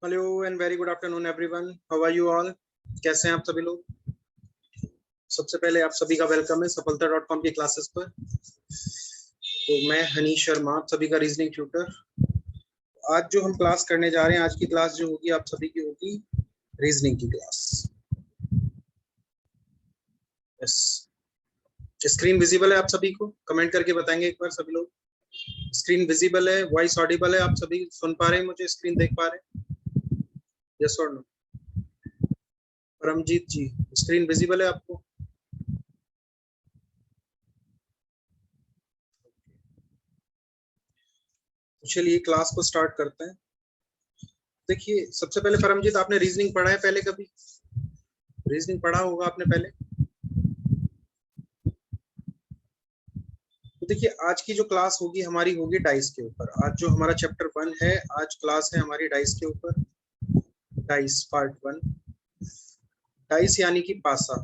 Hello and very good afternoon everyone. How are you all? कैसे हैं आप सभी लोग? सबसे पहले आप सभी का वेलकम है सफलता.com की क्लासेस पर। तो मैं हनीश शर्मा, आप सभी का रीजनिंग ट्यूटर। आज जो हम क्लास करने जा रहे हैं, आज की क्लास जो होगी आप सभी की होगी रीजनिंग की क्लास। यस, स्क्रीन विजिबल है आप सभी को? कमेंट करके बताएंगे एक बार सभी लोग। स्क्रीन विजिबल है, वॉइस ऑडिबल है, आप सभी सुन पा रहे हैं मुझे, स्क्रीन देख पा रहे हैं? यस और नो? परमजीत जी, स्क्रीन विजिबल है आपको? तो चलिए क्लास को स्टार्ट करते हैं। देखिए, सबसे पहले परमजीत, आपने रीजनिंग पढ़ा है पहले कभी? रीजनिंग पढ़ा होगा आपने पहले। तो देखिए, आज की जो क्लास होगी हमारी होगी डाइस के ऊपर। आज जो हमारा चैप्टर 1 है, आज क्लास है हमारी डाइस के ऊपर। Dice part 1। डाइस यानी कि पासा।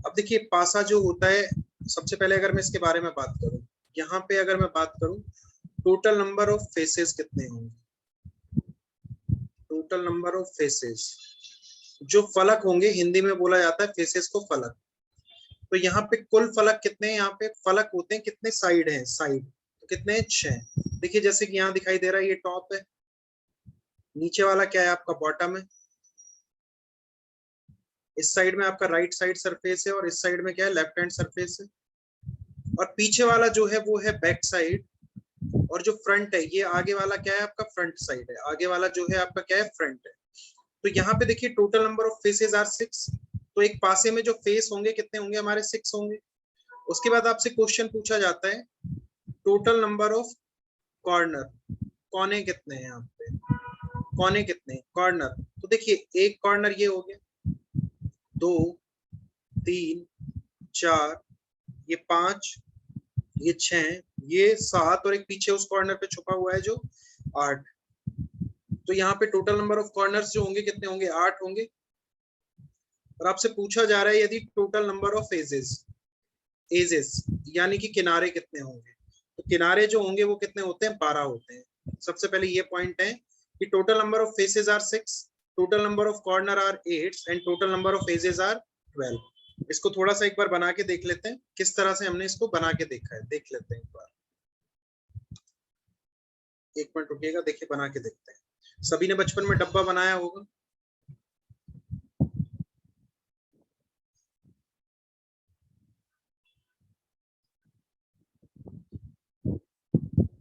अब देखिए, पासा जो होता है, सबसे पहले अगर मैं इसके बारे में बात करूं, यहाँ पे अगर मैं बात करूं, टोटल नंबर ऑफ फेसेस कितने होंगे? टोटल नंबर ऑफ फेसेस, जो फलक होंगे, हिंदी में बोला जाता है फेसेस को फलक। तो यहाँ पे कुल फलक कितने हैं? यहाँ पे फलक होते हैं कितने? साइड हैं, साइड तो कितने हैं? 6। देखिए, जैसे कि यहाँ दिखाई दे रहा है, ये टॉप है, नीचे वाला क्या है आपका? बॉटम है। इस साइड में आपका राइट साइड सरफेस है और इस साइड में क्या है? लेफ्ट हैंड सरफेस है। और पीछे वाला जो है वो है बैक साइड, और जो फ्रंट है, ये आगे वाला क्या है आपका? फ्रंट साइड है। आगे वाला जो है आपका क्या है? फ्रंट है। तो यहाँ पे देखिए, total number of faces are 6। तो एक पासे में जो फेस होंगे कितने होंगे हमारे? 6 होंगे। उसके बाद आपसे क्वेश्चन पूछा जाता है, टोटल नंबर ऑफ कॉर्नर, कोने कितने हैं यहाँ पे? कोने कितने? कॉर्नर। तो देखिए, एक कॉर्नर ये हो गया, 2, 3, 4, ये 5, ये 6, ये 7, और एक पीछे उस कॉर्नर पे छुपा हुआ है जो 8। तो यहाँ पे टोटल नंबर ऑफ कॉर्नर्स जो होंगे कितने होंगे? 8 होंगे। और आपसे पूछा जा रहा है यदि total number of edges, edges यानी कि किनारे कितने होंगे? तो किनारे जो होंगे वो कितने होते हैं? 12 होते हैं। सबसे पहले ये पॉइंट है कि total number of faces are 6, total number of corner are 8 and total number of edges are 12। इसको थोड़ा सा एक बार बना के देख लेते हैं, किस तरह से हमने इसको बना के देखा है, देख लेते हैं एक बार। एक मिनट रुकिएगा, देखिए बना के देखते हैं। सभी ने बचपन में डब्बा बनाया होगा।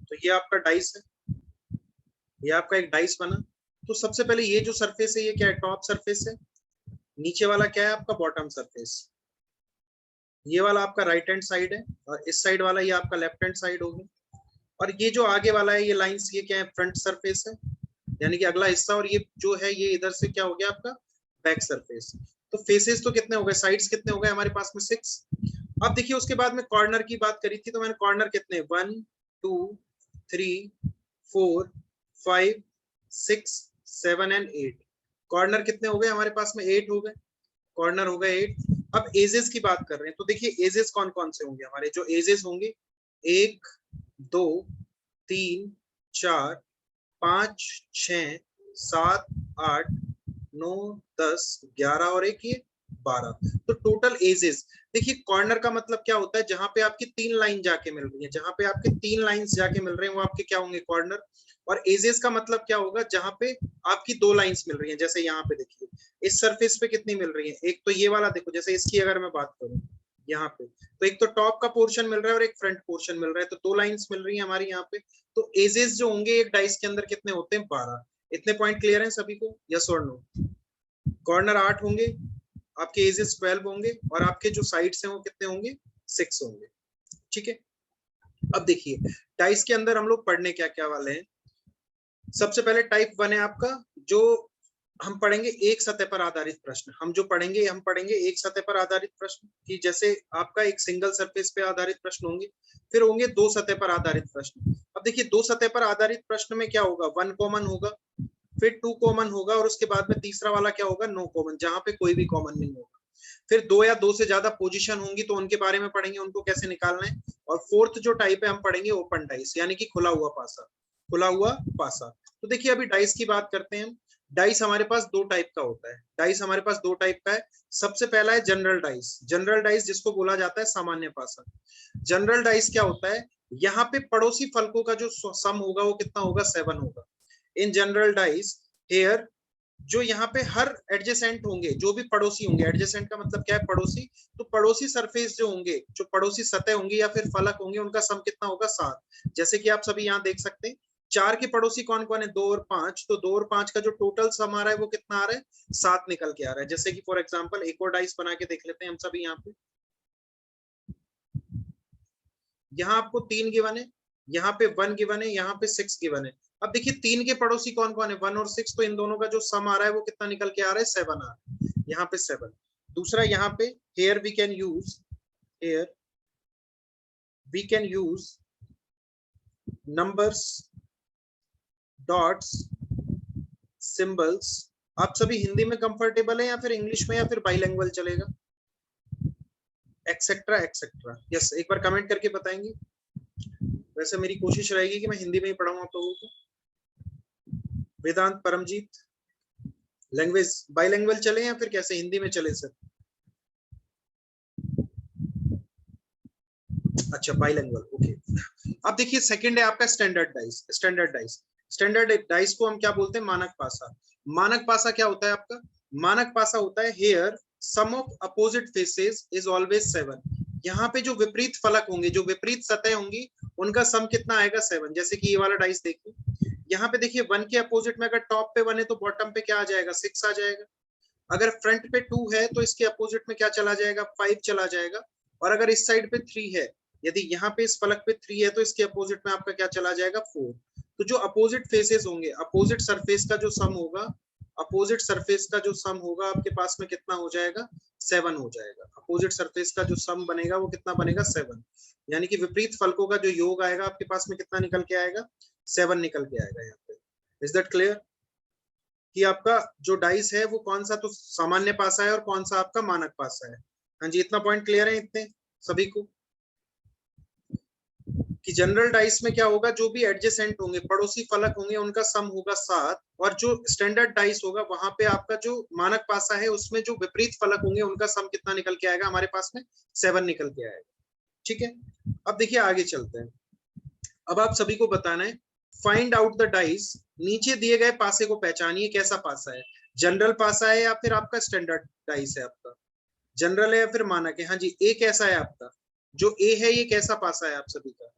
तो ये आपका डाइस है, ये आपका एक डाइस बना। तो सबसे पहले ये जो सरफेस है, ये क्या है? टॉप सरफेस है। नीचे वाला क्या है आपका? Bottom surface. ये वाला आपका राइट हैंड साइड है, और इस साइड वाला ये आपका लेफ्ट हैंड साइड होगी। और ये जो आगे वाला है, ये लाइंस, ये क्या है? फ्रंट सरफेस है, यानी कि अगला हिस्सा। और ये जो है, ये इधर से क्या हो गया आपका? Back surface. तो फेसेस तो कितने हो गए? साइड्स कितने हो गए हमारे पास में? 6। अब देखिए, उसके बाद में कॉर्नर की बात करी थी, तो मैंने कॉर्नर कितने? 1, 2, 3, 4, 5, 6, 7 एंड 8। कॉर्नर कितने हो गए हमारे पास में? 8 हो गए। कॉर्नर हो गए 8। अब एजेस की बात कर रहे हैं, तो देखिए एजेस कौन कौन से होंगे हमारे? जो एजेस होंगे, 1, 2, 3, 4, 5, 6, 7, 8, 9, 10, 11 और एक ये 12। तो टोटल एजेस, देखिए कॉर्नर का मतलब क्या होता है? जहां पे आपकी 3 लाइन जाके मिल रही है, जहां पे आपके 3 लाइंस जाके मिल रहे हैं वो आपके क्या होंगे? कॉर्नर। और एजेस का मतलब क्या होगा? जहां पे आपकी 2 लाइंस मिल रही हैं। जैसे यहाँ पे देखिए, इस सरफेस पे कितनी मिल रही है? एक तो ये वाला देखो, जैसे इसकी अगर मैं बात करूं यहाँ पे, तो एक तो टॉप का पोर्शन मिल रहा है और एक फ्रंट पोर्शन मिल रहा है, तो 2 लाइंस मिल रही है हमारी यहाँ पे। तो एजेस जो होंगे एक डाइस के अंदर कितने होते हैं? 12। इतने पॉइंट क्लियर हैं सभी को? यस और नो? कॉर्नर 8 होंगे, आपके एजेस 12 होंगे, और आपके जो साइड्स हैं वो कितने होंगे? 6 होंगे। ठीक है। अब देखिए, डाइस के अंदर हम लोग पढ़ने क्या क्या वाले हैं। सबसे पहले टाइप 1 है आपका, जो हम पढ़ेंगे एक सतह पर आधारित प्रश्न। हम जो पढ़ेंगे, हम पढ़ेंगे एक सतह पर आधारित प्रश्न, कि जैसे आपका एक सिंगल सरफेस पे आधारित प्रश्न होंगे, फिर होंगे 2 सतह पर आधारित प्रश्न। अब देखिए, 2 सतह पर आधारित प्रश्न में क्या होगा? 1 कॉमन होगा, फिर 2 कॉमन होगा, और उसके बाद में तीसरा वाला क्या होगा? नो कॉमन, जहां पे कोई भी कॉमन नहीं होगा। फिर 2 या 2 से ज्यादा पोजीशन होंगी, तो उनके बारे में पढ़ेंगे, उनको कैसे निकालना है। और फोर्थ जो टाइप है हम पढ़ेंगे ओपन डाइस, यानी कि खुला हुआ पासा। खुला हुआ पासा। तो देखिए अभी डाइस की बात करते हैं। डाइस हमारे पास दो टाइप का होता है। डाइस हमारे पास दो टाइप का है। सबसे पहला है जनरल डाइस। जनरल डाइस जिसको बोला जाता है सामान्य पासा। जनरल डाइस क्या होता है, यहाँ पे पड़ोसी फलकों का जो सम होगा वो कितना होगा, 7 होगा। इन जनरल डाइस हेयर जो यहाँ पे हर एडजेसेंट होंगे, जो भी पड़ोसी होंगे, एडजेसेंट का मतलब क्या है, पड़ोसी, तो पड़ोसी सरफेस जो होंगे, जो पड़ोसी सतह होंगी या फिर फलक होंगे, उनका सम कितना होगा, 7। जैसे कि आप सभी यहाँ देख सकते हैं 4 के पड़ोसी कौन कौन है, 2 और 5, तो 2 और 5 का जो टोटल सम आ रहा है वो कितना आ रहा है, 7 निकल के आ रहा है। जैसे कि फॉर एग्जाम्पल एक और डाइस बना के देख लेते हैं हम सभी यहाँ पे। यहाँ आपको 3 गिवन है, यहाँ पे 1 गिवन है, यहाँ पे 6 गिवन है। अब देखिए 3 के पड़ोसी कौन कौन है, 1 और 6, तो इन दोनों का जो सम आ रहा है वो कितना निकल के आ रहा है, 7 आ रहा है। यहाँ पे 7। दूसरा यहाँ पे here we can use numbers, dots, symbols। आप सभी हिंदी में कंफर्टेबल है या फिर इंग्लिश में या फिर बाइलिंगुअल चलेगा, एक्सेट्रा एक्सेट्रा। यस, एक बार कमेंट करके बताएंगे। वैसे मेरी कोशिश रहेगी कि मैं हिंदी में ही पढ़ाऊं आप लोगों को। वेदांत, परमजीत, लैंग्वेज बाइलिंगुअल चले या फिर कैसे, हिंदी में चले सर? अच्छा बाइलिंगुअल, ओके। अब देखिए सेकंड है आपका standard dice. Standard dice, standard dice को हम क्या बोलते हैं, मानक पासा। मानक पासा क्या होता है आपका, मानक पासा होता है here sum of opposite faces is always 7। यहाँ पे जो विपरीत फलक होंगे, जो विपरीत सतह होंगी, उनका सम कितना आएगा, 7। जैसे कि ये वाला डाइस देखिए, यहाँ पे देखिए 1 के अपोजिट में अगर टॉप पे 1 है तो बॉटम पे क्या आ जाएगा, 6 आ जाएगा। अगर फ्रंट पे 2 है तो इसके अपोजिट में क्या चला जाएगा, 5 चला जाएगा। और अगर इस साइड पे 3 है, यदि यहाँ पे इस फलक पे 3 है तो इसके अपोजिट में आपका क्या चला जाएगा, 4। तो जो अपोजिट फेसेस होंगे, अपोजिट सरफेस का जो सम होगा, अपोजिट सरफेस का जो सम होगा आपके पास में कितना हो जाएगा, 7 हो जाएगा। अपोजिट सरफेस का जो सम बनेगा वो कितना बनेगा, 7। यानी कि विपरीत फलकों का जो योग आएगा आपके पास में कितना निकल के आएगा, 7 निकल के आएगा यहाँ पे। इज दैट क्लियर कि आपका जो डाइस है वो कौन सा तो सामान्य पासा है और कौन सा आपका मानक पासा है? हाँ जी, इतना पॉइंट क्लियर है इतने सभी को कि जनरल डाइस में क्या होगा, जो भी एडजेसेंट होंगे, पड़ोसी फलक होंगे, उनका सम होगा 7। और जो स्टैंडर्ड डाइस होगा वहां पे आपका जो मानक पासा है उसमें जो विपरीत फलक होंगे उनका सम कितना निकल के आएगा, हमारे पास में 7 निकल के आएगा। ठीक है, अब देखिए आगे चलते हैं। अब आप सभी को बताना है फाइंड आउट द डाइस। नीचे दिए गए पासे को पहचानिए, कैसा पासा है, जनरल पासा है या फिर आपका स्टैंडर्ड डाइस है, आपका जनरल है या फिर मानक है। हाँ जी, ए कैसा है आपका, जो ए है ये कैसा पासा है आप सभी का,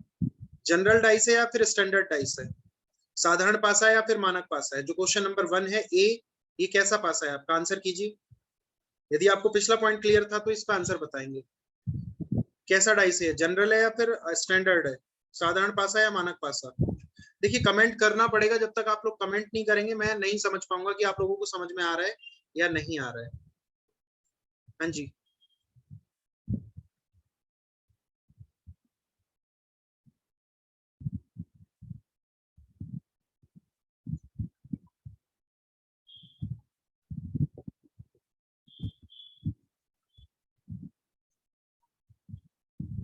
जनरल डाइस है या फिर स्टैंडर्ड डाइस है, साधारण पासा है या फिर मानक पासा है। जो क्वेश्चन नंबर 1 है ए, ये कैसा पासा है आपका, आंसर कीजिए। यदि आपको पिछला पॉइंट क्लियर था तो इसका आंसर बताएंगे, कैसा डाइस है, जनरल है या फिर स्टैंडर्ड है, साधारण पासा या मानक पासा। देखिए कमेंट करना पड़ेगा, जब तक आप लोग कमेंट नहीं करेंगे मैं नहीं समझ पाऊंगा कि आप लोगों को समझ में आ रहा है या नहीं आ रहा है। हाँ जी,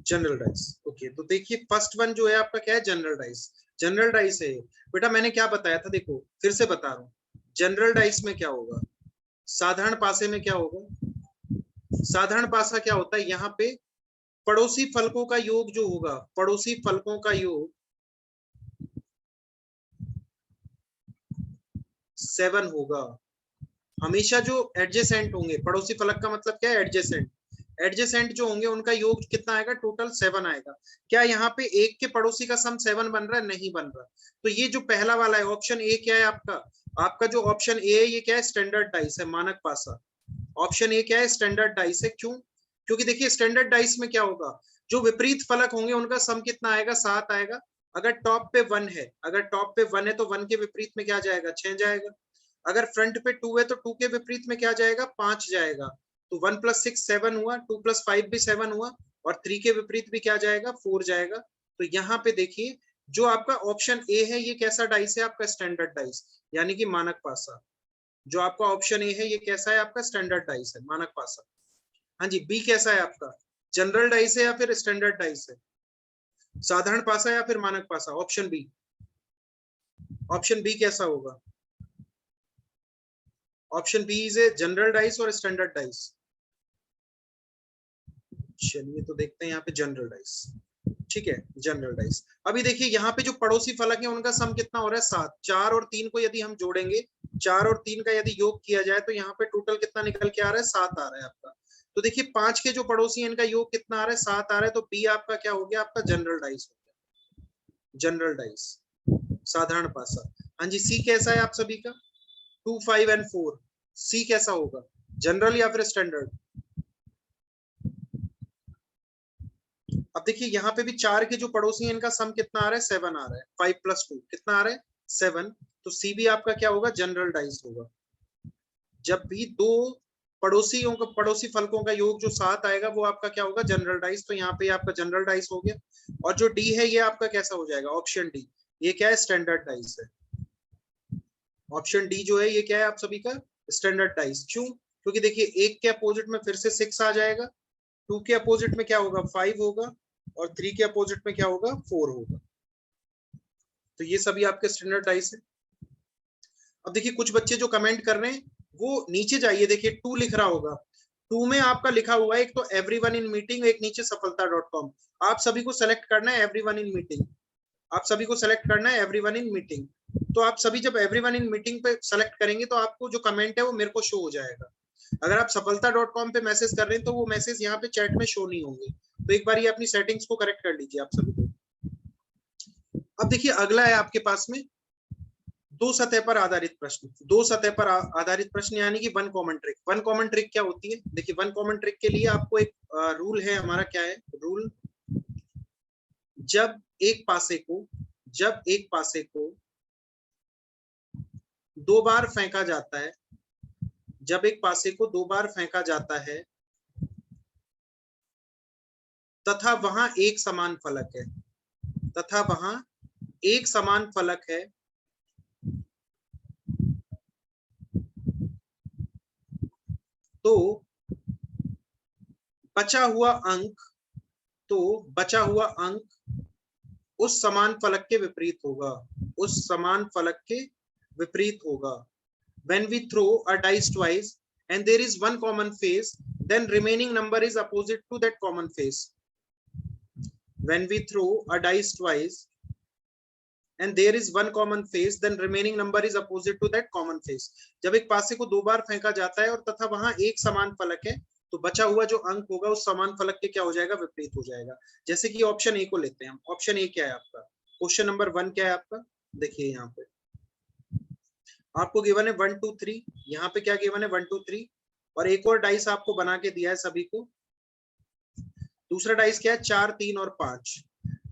जनरल डाइस, ओके। तो देखिए फर्स्ट वन जो है आपका क्या है, जनरल डाइस। जनरल डाइस है बेटा, मैंने क्या बताया था, देखो फिर से बता रहा हूँ। जनरल डाइस में क्या होगा, साधारण पासे में क्या होगा, साधारण पासा क्या होता है, यहाँ पे पड़ोसी फलकों का योग जो होगा, पड़ोसी फलकों का योग 7 होगा। हमेशा जो एडजेसेंट होंगे, पड़ोसी फलक का मतलब क्या है, एडजेसेंट, एडजेसेंट जो होंगे उनका योग कितना आएगा, टोटल 7 आएगा। क्या यहाँ पे एक के पड़ोसी का सम 7 बन रहा है, नहीं बन रहा। तो ये जो पहला वाला है ऑप्शन ए क्या है आपका, आपका जो ऑप्शन ए है ये क्या है, स्टैंडर्ड डाइस है, मानक पासा। ऑप्शन ए क्या है, स्टैंडर्ड डाइस है। क्यों, क्योंकि देखिए स्टैंडर्ड डाइस में क्या होगा, जो विपरीत फलक होंगे उनका सम कितना आएगा, 7 आएगा। अगर टॉप पे 1 है, अगर टॉप पे 1 है तो 1 के विपरीत में क्या जाएगा, 6 जाएगा। अगर फ्रंट पे 2 है तो 2 के विपरीत में क्या जाएगा, 5 जाएगा। तो 1 + 6 7 हुआ, 2 + 5 भी 7 हुआ, और 3 के विपरीत भी क्या जाएगा, 4 जाएगा। तो यहाँ पे देखिए जो आपका ऑप्शन ए है ये कैसा डाइस है, आपका स्टैंडर्ड डाइस, यानी कि मानक पासा। जो आपका ऑप्शन ए है ये कैसा है, आपका स्टैंडर्ड डाइस है, मानक पासा। हाँ जी, बी कैसा है आपका, जनरल डाइस है या फिर स्टैंडर्ड डाइस है, साधारण पासा या फिर मानक पासा, ऑप्शन बी। ऑप्शन बी कैसा होगा? Option B is a general dice और स्टैंडर्ड डाइस। चलिए तो देखते हैं यहाँ पे जनरल डाइस। ठीक है, जनरल डाइस। अभी देखिए यहाँ पे जो पड़ोसी फलक है उनका सम कितना हो रहा है? 7। 4 और 3 को यदि हम जोड़ेंगे, 4 और 3 का यदि योग किया जाए तो यहाँ पे टोटल कितना निकल के आ रहा है? 7 आ रहा है आपका। तो देखिए 5 के जो पड़ोसी हैं इनका योग कितना आ रहा है? 7 आ रहा है। तो बी आपका क्या हो गया? आपका जनरल डाइस हो गया, जनरल डाइस, साधारण पासा। हाँ जी, सी कैसा है आप सभी का? 2, 5 एंड 4। सी कैसा होगा? जनरल या फिर स्टैंडर्ड? अब देखिए यहाँ पे भी 4 के जो पड़ोसी हैं इनका सम कितना आ रहा है? 7 आ रहा है। 5 + 2 कितना आ रहा है? 7। तो सी भी आपका क्या होगा? जनरल डाइस होगा। जब भी दो पड़ोसियों का, पड़ोसी फलकों का योग जो 7 आएगा वो आपका क्या होगा? General dice. तो यहाँ पे आपका जनरल डाइस हो गया। और जो डी है ये आपका कैसा हो जाएगा? ऑप्शन डी, ये क्या है? स्टैंडर्ड डाइस है। ऑप्शन डी जो है ये क्या है आप सभी का? Standard dice. क्यों? क्योंकि देखिए 1 के अपोजिट में फिर से 6 आ जाएगा, 2 के अपोजिट में क्या होगा? 5 होगा, और 3 के अपोजिट में क्या होगा? 4 होगा। तो ये सभी आपके स्टैंडर्ड डाइस है। अब देखिए कुछ बच्चे जो कमेंट कर रहे हैं वो नीचे जाइए, देखिए 2 लिख रहा होगा। 2 में आपका लिखा हुआ है एक तो एवरीवन इन मीटिंग, एक नीचे सफलता.com। आप सभी को सेलेक्ट करना है एवरीवन इन मीटिंग। आप सभी को सेलेक्ट करना है एवरीवन इन मीटिंग। तो आप सभी जब एवरीवन इन मीटिंग पे सेलेक्ट करेंगे तो आपको जो कमेंट है वो मेरे को शो हो जाएगा। अगर आप सफलता.com पे मैसेज कर रहे हैं तो वो मैसेज यहाँ पे चैट में शो नहीं होंगे। तो एक बार ये अपनी सेटिंग्स को करेक्ट कर लीजिए आप सभी को। अब देखिए अगला है आपके पास में दो सतह पर आधारित प्रश्न। दो सतह पर आधारित प्रश्न यानी कि one common trick. One common trick क्या होती है? देखिए वन कॉमन ट्रिक के लिए आपको एक रूल है हमारा। क्या है रूल? जब एक पासे को, जब एक पासे को 2 बार फेंका जाता है, जब एक पासे को 2 बार फेंका जाता है तथा वहां एक समान फलक है, तथा वहां एक समान फलक है, तो बचा हुआ अंक, तो बचा हुआ अंक उस समान फलक के विपरीत होगा, उस समान फलक के विपरीत होगा। When we throw a dice twice and there is one common face, then remaining number is opposite to that common face. When we throw a dice twice and there is one common face, then remaining number is opposite to that common face. जब एक पासे को 2 बार फेंका जाता है और तथा वहां एक समान फलक है तो बचा हुआ जो अंक होगा उस समान फलक के क्या हो जाएगा? विपरीत हो जाएगा। जैसे कि ऑप्शन ए को लेते हैं हम। ऑप्शन ए क्या है आपका? क्वेश्चन नंबर 1 क्या है आपका? देखिए यहाँ पे आपको गिवन है 1 2 3। यहाँ पे क्या गिवन है? 1 2 3। और एक और डाइस आपको बना के दिया है सभी को। दूसरा डाइस क्या है? 4 3 और 5।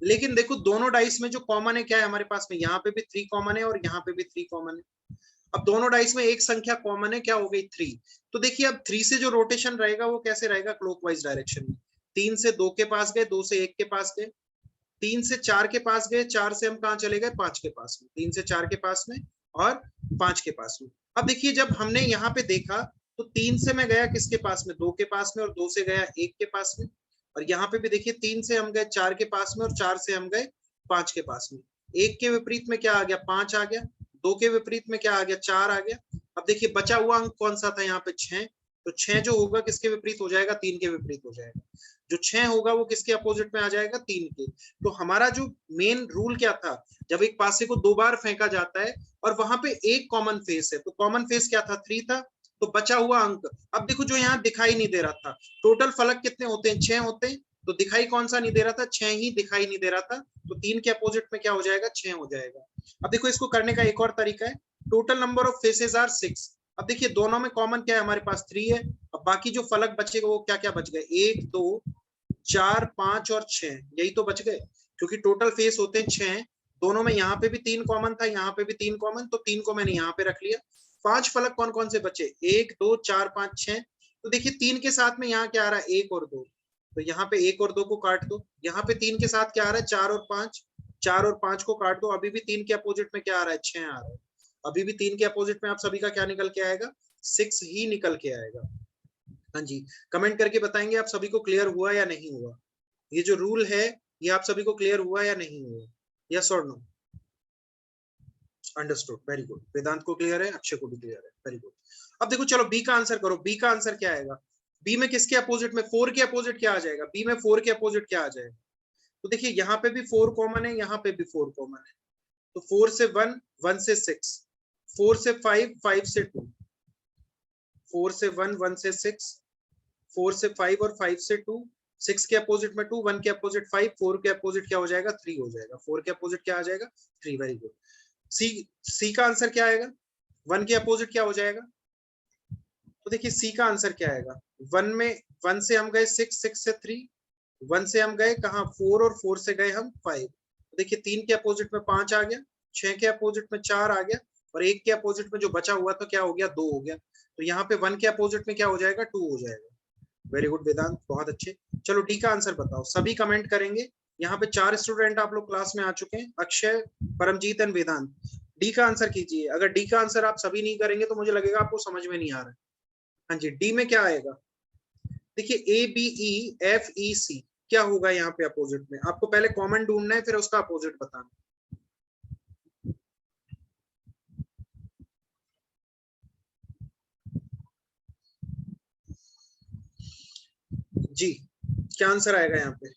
लेकिन देखो दोनों डाइस में जो कॉमन है क्या है हमारे पास में? यहाँ पे भी 3 कॉमन है और यहाँ पे भी 3 कॉमन है। अब दोनों डाइस में एक संख्या कॉमन है, क्या हो गई? 3। तो देखिए अब 3 से जो रोटेशन रहेगा वो कैसे रहेगा? क्लॉकवाइज डायरेक्शन में। 3 से 2 के पास गए, 2 से 1 के पास गए, 3 से 4 के पास गए, 4 से हम कहाँ चले गए? 5 के पास में। 3 से 4 के पास में और 5 के पास में। अब देखिए जब हमने यहाँ पे देखा तो 3 से मैं गया किसके पास में? 2 के पास में, और 2 से गया 1 के पास में। और यहाँ पे भी देखिए 3 से हम गए 4 के पास में और 4 से हम गए 5 के पास में। 1 के विपरीत में क्या आ गया? 5 आ गया। 2 के विपरीत में क्या आ गया? 4 आ गया। अब देखिए बचा हुआ अंक कौन सा था यहाँ पे? 6। तो 6 जो होगा किसके विपरीत हो जाएगा? 3 के विपरीत हो जाएगा। जो 6 होगा वो किसके अपोजिट में आ जाएगा? 3 के। तो हमारा जो मेन रूल क्या था? जब एक पासे को 2 बार फेंका जाता है और वहां पे एक कॉमन फेस है, तो कॉमन फेस क्या था? 3 था। तो बचा हुआ अंक, अब देखो जो यहाँ दिखाई नहीं दे रहा था, टोटल फलक कितने होते हैं? 6 होते हैं। तो दिखाई कौन सा नहीं दे रहा था? 6 ही दिखाई नहीं दे रहा था। तो 3 के अपोजिट में क्या हो जाएगा? 6 हो जाएगा। अब देखो इसको करने का एक और तरीका है। Total number of faces are 6। अब देखिए दोनों में कॉमन क्या है हमारे पास? 3 है। अब बाकी जो फलक बचेगा वो क्या क्या बच गए? 1 2 4 5 और 6, यही तो बच गए। क्योंकि टोटल फेस होते हैं 6। दोनों में यहाँ पे भी 3 कॉमन था, यहाँ पे भी 3 कॉमन, तो 3 को मैंने यहाँ पे रख लिया। 5 फलक कौन कौन से बचे? 1 2 4 5 6। तो देखिए 3 के साथ में यहाँ क्या आ रहा है? 1 और 2। तो यहाँ पे 1 और 2 को काट दो। यहाँ पे 3 के साथ क्या आ रहा है? 4 और 5। 4 और 5 को काट दो। अभी भी 3 के अपोजिट में क्या आ रहा है? 6 आ रहा है। अभी भी 3 के अपोजिट में आप सभी का क्या निकल के आएगा? 6 ही निकल के आएगा। हाँ जी, कमेंट करके बताएंगे आप सभी को क्लियर हुआ या नहीं हुआ। ये जो रूल है ये आप सभी को क्लियर हुआ या नहीं हुआ? यस और no? Understood, very good. Vedant को क्लियर है, अक्षय को भी क्लियर है, वेरी गुड। अब देखो चलो बी का आंसर करो। बी का आंसर क्या आएगा? बी में किसके अपोजिट में, 4 के अपोजिट क्या आ जाएगा? बी में 4 के अपोजिट क्या आ जाएगा? तो देखिए यहाँ पे भी 4 कॉमन है, यहाँ पे भी 4 कॉमन है। तो 4 से 1, 1 से 6, 4 से 5, 5 से 2, 4 से 1, 1 से 6, 4 से 5 और 5 से 2, 6 के अपोजिट में 2, 1 के अपोजिट 5, 4 के अपोजिट क्या हो जाएगा? 3 हो जाएगा। 4 के अपोजिट क्या आ जाएगा? 3, वेरी गुड। सी का आंसर क्या आएगा? 1 के अपोजिट क्या हो जाएगा? तो देखिए सी का आंसर क्या आएगा? 1 में 1 से हम गए 6, 6 से 3, 1 से हम गए कहा 4 और 4 से गए हम 5। तो देखिए 3 के अपोजिट में 5 आ गया, 6 के अपोजिट में 4 आ गया, और 1 के अपोजिट में जो बचा हुआ तो क्या हो गया? 2 हो गया। तो यहाँ पे 1 के अपोजिट में क्या हो जाएगा? 2 हो जाएगा। वेरी गुड वेदांत, बहुत अच्छे। चलो डी का आंसर बताओ, सभी कमेंट करेंगे। यहाँ पे 4 स्टूडेंट आप लोग क्लास में आ चुके हैं, अक्षय, परमजीत एंड वेदांत। डी का आंसर कीजिए। अगर डी का आंसर आप सभी नहीं करेंगे तो मुझे लगेगा आपको समझ में नहीं आ रहा है। हाँ जी, डी में क्या आएगा? देखिए ए बी ई एफ ई सी क्या होगा यहाँ पे अपोजिट में? आपको पहले कॉमन ढूंढना है, फिर उसका अपोजिट बताना। जी, क्या आंसर आएगा यहाँ पे?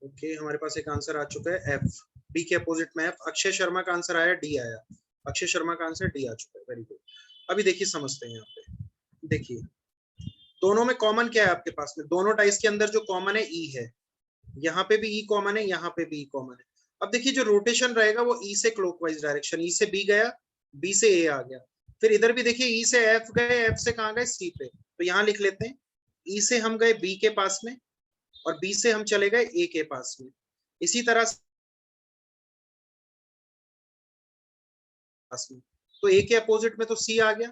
ओके, हमारे पास एक आंसर आ चुका है एफ। बी के अपोजिट में एफ। अक्षय शर्मा का आंसर आया, डी आया। अक्षय शर्मा का आंसर डी आ चुका है, वेरी गुड। अभी देखिए समझते हैं यहाँ पे। देखिए दोनों में कॉमन क्या है आपके पास में? दोनों डाइस के अंदर जो कॉमन है ई है। यहाँ पे भी ई कॉमन है, यहाँ पे भी ई कॉमन है। अब देखिए जो रोटेशन रहेगा वो ई से क्लॉकवाइज डायरेक्शन, ई से बी गया, बी से ए आ गया। फिर इधर भी देखिए ई से एफ गए, एफ से कहाँ गए? सी पे। तो यहाँ लिख लेते हैं ई से हम गए बी के पास में, और बी से हम चले गए ए के पास में। इसी तरह से तो ए के अपोजिट में तो सी आ गया,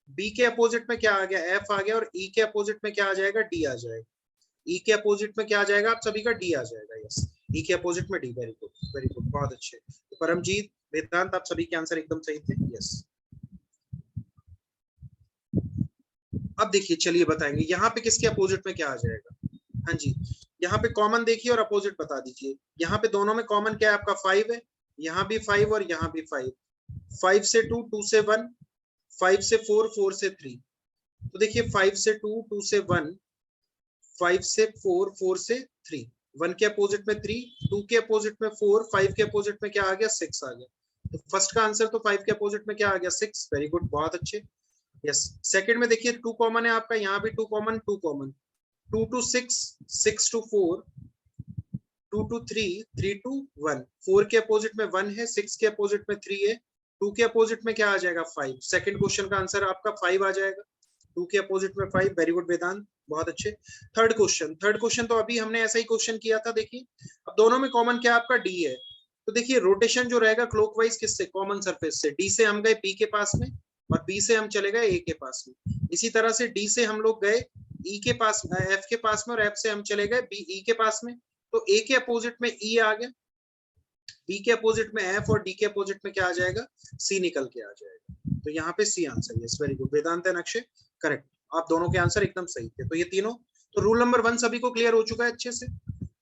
बी के अपोजिट में क्या आ गया? एफ आ गया, और ई के अपोजिट में क्या आ जाएगा? डी आ जाएगा। ई के अपोजिट में क्या आ जाएगा? आप सभी का डी आ जाएगा। यस, ई के अपोजिट में D. Very good, very good, बहुत अच्छे। तो परमजीत, वेदांत, आप सभी के आंसर एकदम सही थे। यस। अब देखिए चलिए बताएंगे यहाँ पे किसके अपोजिट में क्या आ जाएगा। हाँ जी, यहाँ पे कॉमन देखिए और अपोजिट बता दीजिए। यहाँ पे दोनों में कॉमन क्या है आपका? 5 है, यहाँ भी 5 और यहाँ भी 5। 5 से 2, 2 से 1, 5 से 4, 4 से 3। तो देखिए 5 से 2, 2 से 1, 5 से 4, 4 से 3। 1 के अपोजिट में 3, 2 के अपोजिट में 4, 5 के अपोजिट में क्या आ गया? 6 आ गया। तो फर्स्ट का आंसर तो 5 के अपोजिट में क्या आ गया? 6। वेरी गुड, बहुत अच्छे। यस। सेकंड में देखिए 2 कॉमन है आपका, यहाँ भी 2 common, 2 common. 2 to 6, 6 to 4, 2 to 3, 3 to 1। 4 के अपोजिट में 1 है, 6 के अपोजिट में 3 है, 2 के अपोजिट में क्या आ जाएगा? 5। सेकंड क्वेश्चन का आंसर आपका 5 आ जाएगा। 2 के अपोजिट में 5। वेरी गुड वेदांत, बहुत अच्छे। थर्ड क्वेश्चन, थर्ड क्वेश्चन तो अभी हमने ऐसा ही क्वेश्चन किया था। देखिए अब दोनों में कॉमन क्या आपका? डी है। तो देखिए रोटेशन जो रहेगा क्लॉकवाइज किससे? कॉमन सरफेस से। डी से हम गए बी के पास में, और बी से हम चले गए ए के पास में। इसी तरह से डी से हम लोग गए ई के पास, एफ के पास में, और एफ से हम चले गए बी ई के पास में। तो ए के अपोजिट में ई आ गया, बी के अपोजिट में एफ, और डी के अपोजिट में क्या आ जाएगा? सी निकल के आ जाएगा। तो यहाँ पे C answer. Yes, very good Vedant and Akshay, correct. आप दोनों के आंसर एकदम सही थे। तो ये तीनों, तो रूल नंबर 1 सभी को क्लियर हो चुका है अच्छे से।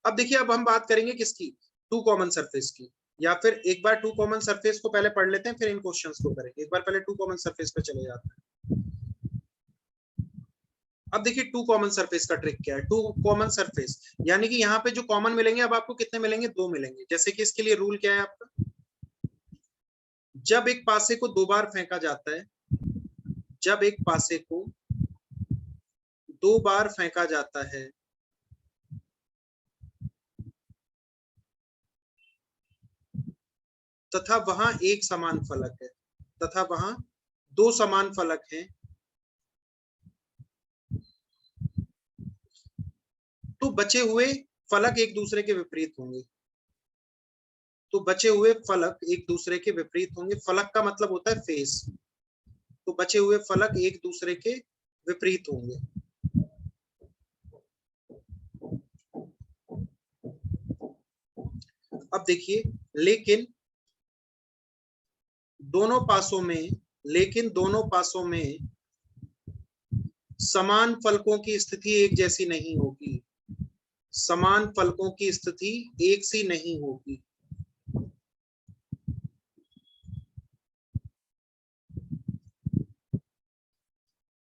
अब देखिए अब हम बात करेंगे किसकी? 2 कॉमन सरफेस की। या फिर एक बार 2 कॉमन सरफेस को पहले पढ़ लेते हैं, फिर इन क्वेश्चंस को करेंगे। एक बार पहले 2 कॉमन सरफेस पे चले जाते हैं। अब देखिए 2 कॉमन सरफेस का ट्रिक क्या है। 2 कॉमन सरफेस यानी कि यहाँ पे जो कॉमन मिलेंगे, अब आपको कितने मिलेंगे? 2 मिलेंगे। जैसे कि इसके लिए रूल क्या है आपका? जब एक पासे को 2 बार फेंका जाता है, जब एक पासे को 2 बार फेंका जाता है, तथा वहां एक समान फलक है, तथा वहां 2 समान फलक हैं, तो बचे हुए फलक एक दूसरे के विपरीत होंगे। तो बचे हुए फलक एक दूसरे के विपरीत होंगे। फलक का मतलब होता है फेस। तो बचे हुए फलक एक दूसरे के विपरीत होंगे। अब देखिए लेकिन दोनों पासों में, लेकिन दोनों पासों में समान फलकों की स्थिति एक जैसी नहीं होगी। समान फलकों की स्थिति एक सी नहीं होगी।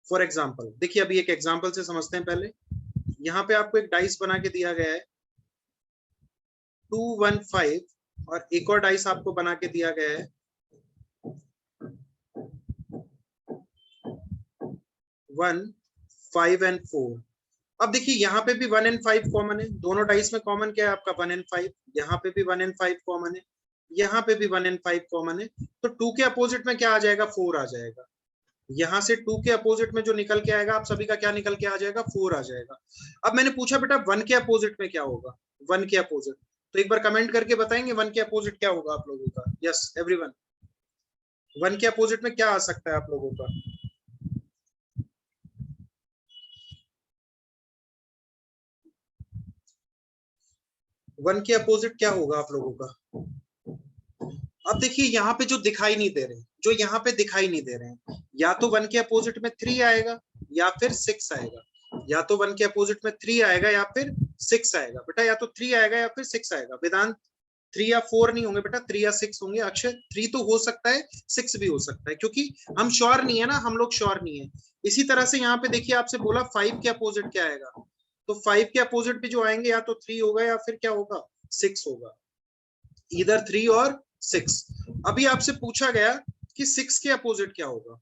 फॉर एग्जाम्पल देखिए, अभी एक एग्जाम्पल से समझते हैं पहले। यहाँ पे आपको एक डाइस बना के दिया गया है 215, और एक और डाइस आपको बना के दिया गया है 1, 5 एंड 4। अब देखिए यहाँ पे भी 1 एंड 5 कॉमन है, दोनों डाइस में कॉमन क्या है आपका 1 एंड 5। यहाँ पे भी 1 एंड 5 कॉमन है, यहाँ पे भी 1 एंड 5 कॉमन है। तो 2 के अपोजिट में क्या आ जाएगा, 4 आ जाएगा। यहाँ से 2 के अपोजिट में जो निकल के आएगा आप सभी का क्या निकल के आ जाएगा, 4 आ जाएगा। अब मैंने पूछा बेटा 1 के अपोजिट में क्या होगा, 1 के अपोजिट, तो एक बार कमेंट करके बताएंगे 1 के अपोजिट क्या होगा आप लोगों का। यस एवरीवन, 1 के अपोजिट में क्या आ सकता है आप लोगों का। 1 के अपोजिट क्या होगा आप लोगों का। अब देखिए यहाँ पे जो दिखाई नहीं दे रहे, जो यहाँ पे दिखाई नहीं दे रहे हैं, या तो 1 के अपोजिट में 3 आएगा या फिर 6 आएगा। या तो 1 के अपोजिट में 3 आएगा या फिर 6 आएगा बेटा, या तो 3 आएगा या फिर 6 आएगा। वेदांत 3 या 4 नहीं होंगे बेटा, 3 या 6 होंगे। अक्षय 3 तो हो सकता है, 6 भी हो सकता है, क्योंकि हम श्योर नहीं है ना, हम लोग श्योर नहीं है। इसी तरह से यहाँ पे देखिए आपसे बोला 5 के अपोजिट क्या आएगा, तो 5 के अपोजिट भी जो आएंगे या तो 3 होगा या फिर क्या होगा, 6 होगा। इधर 3 और 6। अभी आपसे पूछा गया कि 6 के अपोजिट क्या होगा,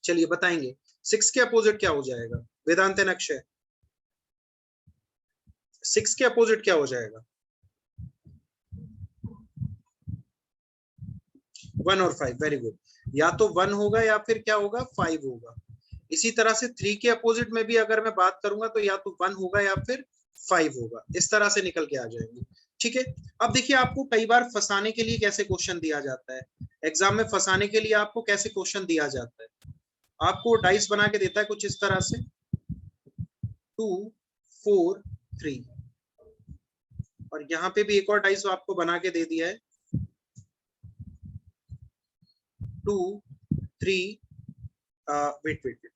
चलिए बताएंगे 6 के अपोजिट क्या हो जाएगा वेदांत एंड अक्षय। 6 के अपोजिट क्या हो जाएगा, 1 और 5, वेरी गुड। या तो 1 होगा या फिर क्या होगा, 5 होगा। इसी तरह से 3 के अपोजिट में भी अगर मैं बात करूंगा तो या तो 1 होगा या फिर 5 होगा, इस तरह से निकल के आ जाएंगे। ठीक है, अब देखिए आपको कई बार फंसाने के लिए कैसे क्वेश्चन दिया जाता है, एग्जाम में फंसाने के लिए आपको कैसे क्वेश्चन दिया जाता है। आपको डाइस बना के देता है कुछ इस तरह से 2, 4, 3, और यहाँ पे भी एक और डाइस आपको बना के दे दिया है 2, 3, वेट वेट वेट,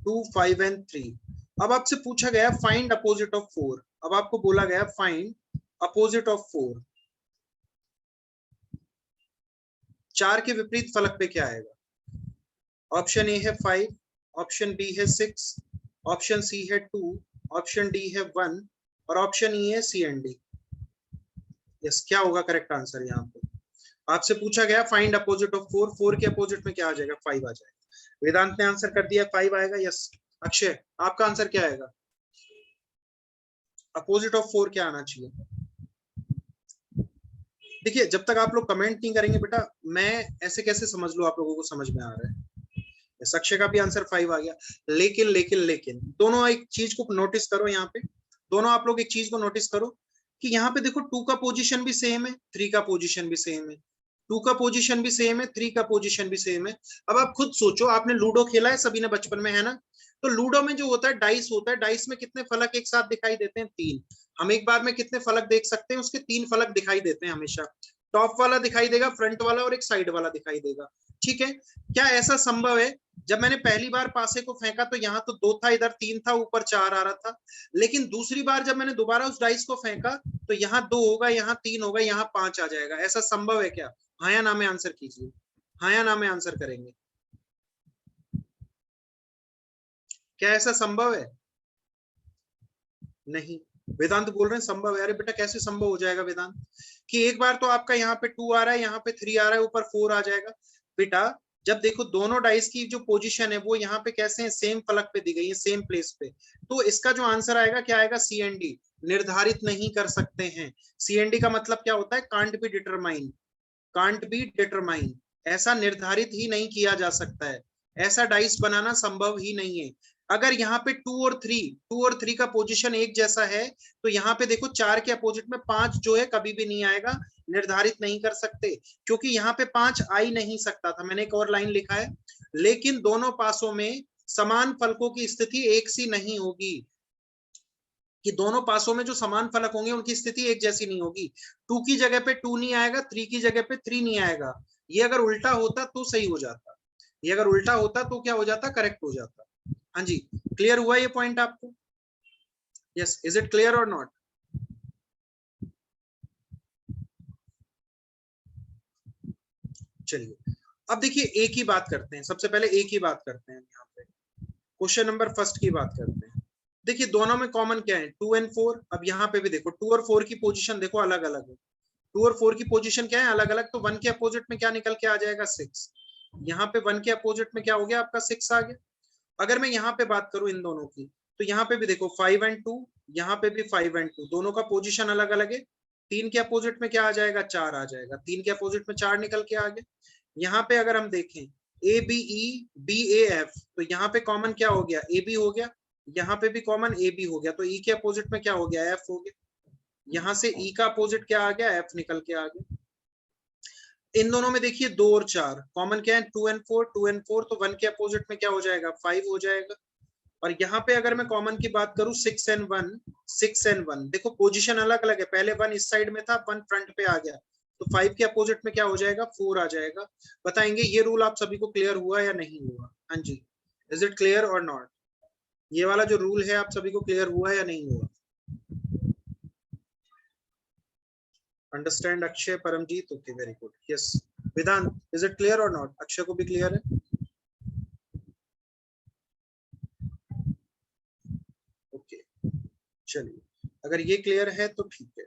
2, 5 एंड 3। अब आपसे पूछा गया फाइंड अपोजिट ऑफ 4। अब आपको बोला गया फाइंड अपोजिट ऑफ 4। 4 के विपरीत फलक पे क्या आएगा। ऑप्शन ए है 5, ऑप्शन बी है 6, ऑप्शन सी है 2, ऑप्शन डी है 1, और ऑप्शन ई है सी एंड डी। यस, क्या होगा करेक्ट आंसर यहाँ पे। आपसे पूछा गया फाइंड अपोजिट ऑफ 4, 4 के अपोजिट में क्या आ जाएगा, 5 आ जाएगा। वेदांत ने आंसर कर दिया 5 आएगा। यस अक्षय, आपका आंसर क्या आएगा, अपोजिट ऑफ 4 क्या आना चाहिए। देखिए जब तक आप लोग कमेंट नहीं करेंगे बेटा, मैं ऐसे कैसे समझ लूं आप लोगों को समझ में आ रहा है। अक्षय का भी आंसर 5 आ गया। लेकिन लेकिन लेकिन दोनों एक चीज को नोटिस करो, यहाँ पे दोनों आप लोग एक चीज को नोटिस करो कि यहाँ पे देखो 2 का पोजीशन भी सेम है, 3 का पोजीशन भी सेम है, 2 का पोजीशन भी सेम है, 3 का पोजीशन भी सेम है। अब आप खुद सोचो, आपने लूडो खेला है सभी ने बचपन में, है ना। तो लूडो में जो होता है डाइस होता है, डाइस में कितने फलक एक साथ दिखाई देते हैं, 3। हम एक बार में कितने फलक देख सकते हैं, उसके 3 फलक दिखाई देते हैं हमेशा। टॉप वाला दिखाई देगा, फ्रंट वाला और एक साइड वाला दिखाई देगा। ठीक है, क्या ऐसा संभव है, जब मैंने पहली बार पासे को फेंका तो यहाँ तो 2 था, इधर 3 था, ऊपर 4 आ रहा था। लेकिन दूसरी बार जब मैंने दोबारा उस डाइस को फेंका तो यहाँ 2 होगा, यहाँ 3 होगा, यहाँ 5 आ जाएगा। ऐसा संभव है क्या, हाँ या ना में आंसर कीजिए, हाँ या ना में आंसर करेंगे। क्या ऐसा संभव है, नहीं। वेदांत बोल रहे हैं संभव है। अरे बेटा कैसे संभव हो जाएगा वेदांत, कि एक बार तो आपका यहाँ पे 2 आ रहा है, यहाँ पे 3 आ रहा है, ऊपर 4 आ जाएगा। बेटा जब देखो दोनों डाइस की जो पोजीशन है वो यहाँ पे कैसे है, सेम फलक पे दी गई है, सेम प्लेस पे। तो इसका जो आंसर आएगा क्या आएगा, सी एंड डी। निर्धारित नहीं कर सकते हैं। सी एंड डी का मतलब क्या होता है, can't be determine, can't be determine, ऐसा निर्धारित ही नहीं किया जा सकता है, ऐसा डाइस बनाना संभव ही नहीं है। अगर यहाँ पे 2 और 3 का पोजीशन एक जैसा है तो यहाँ पे देखो 4 के अपोजिट में 5 जो है कभी भी नहीं आएगा, निर्धारित नहीं कर सकते, क्योंकि यहाँ पे 5 आ ही नहीं सकता था। मैंने एक और लाइन लिखा है, लेकिन दोनों पासों में समान फलकों की स्थिति एक सी नहीं होगी, कि दोनों पासों में जो समान फलक होंगे उनकी स्थिति एक जैसी नहीं होगी। 2 की जगह पे 2 नहीं आएगा, 3 की जगह पे 3 नहीं आएगा। ये अगर उल्टा होता तो सही हो जाता, ये अगर उल्टा होता तो क्या हो जाता, करेक्ट हो जाता। हाँ जी, क्लियर हुआ ये पॉइंट आपको। यस, इज इट क्लियर और नॉट। चलिए अब देखिए ए की बात करते हैं, सबसे पहले ए की बात करते हैं। यहाँ पे क्वेश्चन नंबर फर्स्ट की बात करते हैं। देखिए दोनों में कॉमन क्या है, 2 and 4। अब यहाँ पे भी देखो 2 और 4 की पोजीशन देखो अलग अलग है। 2 और 4 की पोजीशन क्या है, अलग अलग। तो 1 के अपोजिट में क्या निकल के आ जाएगा, 6। यहाँ पे 1 के अपोजिट में क्या हो गया आपका, 6 आ गया। अगर मैं यहाँ पे बात करूं इन दोनों की, तो यहाँ पे भी देखो 5 and 2, यहाँ पे भी 5 and 2, दोनों का पोजीशन अलग अलग है। 3 के अपोजिट में क्या आ जाएगा, 4 आ जाएगा। 3 के अपोजिट में 4 निकल के आ गया। यहाँ पे अगर हम देखें A B E B A F, तो यहाँ पे कॉमन क्या हो गया, ए बी हो गया। यहाँ पे भी कॉमन ए बी हो गया, तो ई के अपोजिट में क्या हो गया, एफ हो गया। यहाँ से ई का अपोजिट क्या आ गया, एफ निकल के आ गया। इन दोनों में देखिए 2 और 4 कॉमन क्या है, 2 and 4, 2 and 4, तो 1 के अपोजिट में क्या हो जाएगा, 5 हो जाएगा। और यहाँ पे अगर मैं कॉमन की बात करूं 6 and 1, 6 and 1, देखो पोजीशन अलग अलग है। पहले 1 इस साइड में था, 1 फ्रंट पे आ गया, तो 5 के अपोजिट में क्या हो जाएगा, 4 आ जाएगा। बताएंगे ये रूल आप सभी को क्लियर हुआ या नहीं हुआ? हाँ जी, इज इट क्लियर और नॉट? ये वाला जो रूल है आप सभी को क्लियर हुआ या नहीं हुआ? Understand Akshay, Paramjit? Okay, very good. Yes Vedant, is it clear और नॉट? अक्षय को भी क्लियर है? ओके चलिए, अगर ये क्लियर है तो ठीक है।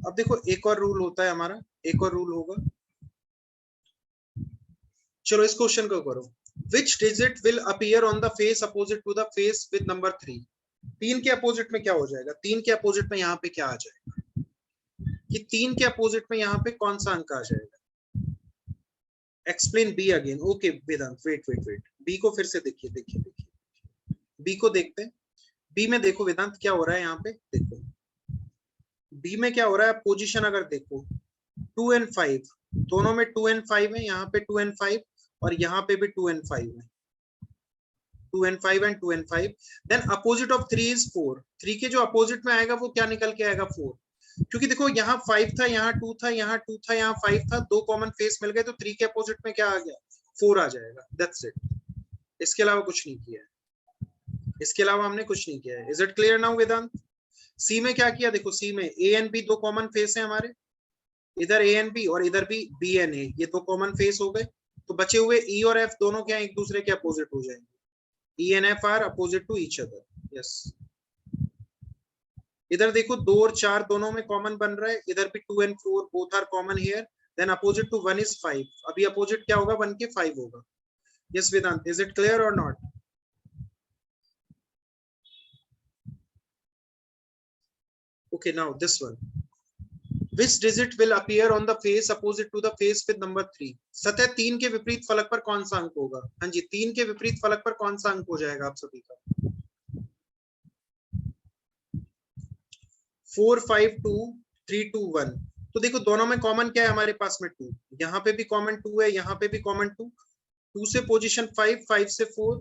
अब देखो एक और रूल होता है हमारा, एक और रूल होगा। चलो इस क्वेश्चन को करो। Which digit will appear on the face opposite to the face with number 3? 3 के अपोजिट में क्या हो जाएगा, 3 के अपोजिट में यहाँ पे क्या आ जाएगा, कि 3 के अपोजिट में यहाँ पे कौन सा अंक आ जाएगा? Explain B again. Okay Vedant, wait wait wait, B को फिर से देखिए देखिए देखिए, बी को देखते हैं। बी में देखो वेदांत क्या हो रहा है, यहाँ पे देखो बी में क्या हो रहा है। पोजीशन अगर देखो 2 and 5, दोनों में 2 and 5 है। यहाँ पे 2 and 5 और यहाँ पे भी 2 and 5 है। 2 and 5 and 2 and 5, then opposite of 3 is 4। 3 के जो अपोजिट में आएगा वो क्या निकल के आएगा, 4। क्योंकि देखो यहाँ 5 था, यहाँ 2 था, यहाँ 2 था, यहाँ 5 था, दो कॉमन फेस मिल गए, तो 3 के अपोजिट में क्या आ गया, 4 आ जाएगा। दैट्स इट, इसके अलावा कुछ नहीं किया है, इसके अलावा हमने कुछ नहीं किया है। इज इट क्लियर नाउ वेदांत? सी में क्या किया, देखो सी में ए एंड बी दो कॉमन फेस है हमारे, इधर ए एंड बी और इधर भी बी एंड ए, ये दो कॉमन फेस हो गए। तो बचे हुए ई और एफ दोनों क्या एक दूसरे के अपोजिट हो जाएंगे। E and F are opposite to each other. Yes, इधर देखो 2 और 4 दोनों में कॉमन बन रहा है, इधर भी 2 and 4 both are common here, then opposite to 1 is 5। अभी अपोजिट क्या होगा, 1 के 5 होगा। Yes Vedant, is it clear और not? Okay, now this one. Which digit will appear on the face opposite to the face with number 3? सतह 3 के विपरीत फलक पर कौन सा अंक होगा? हाँ जी, 3 के विपरीत फलक पर कौन सा अंक हो जाएगा आप सभी का? 4 5 2 3 2 1। तो देखो दोनों में कॉमन क्या है हमारे पास में, 2। यहाँ पे भी कॉमन 2 है, यहाँ पे भी कॉमन 2। 2 से पोजीशन 5, 5 से 4,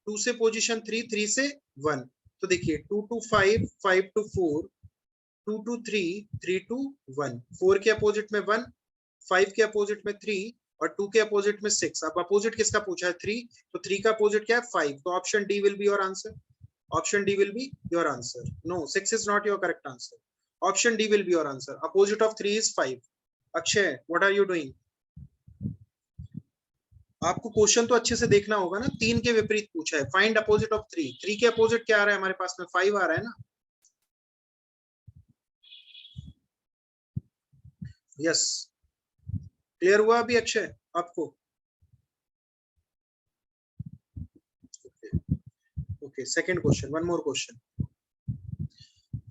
2 से पोजीशन 3, 3 से 1। तो देखिए 2 to 5, 5 to 4, 2 to 3, 3 to 1। 4 के अपोजिट में 1, 5 के अपोजिट में 3 और 2 के अपोजिट में 6। अब अपोजिट किसका पूछा है, 3, तो 3 का अपोजिट क्या है, 5। तो option D will be your answer. Option D will be your answer. No, 6 is not your correct answer. Option D will be your answer. Opposite of 3 is 5। Akshay, what are you doing? आपको question तो अच्छे से देखना होगा ना। 3 के विपरीत पूछा है, फाइंड अपोजिट ऑफ 3। 3 के अपोजिट क्या आ रहा है हमारे पास में, 5 आ रहा है ना। यस, क्लियर हुआ अभी अक्षय आपको? Okay, second question, one more question.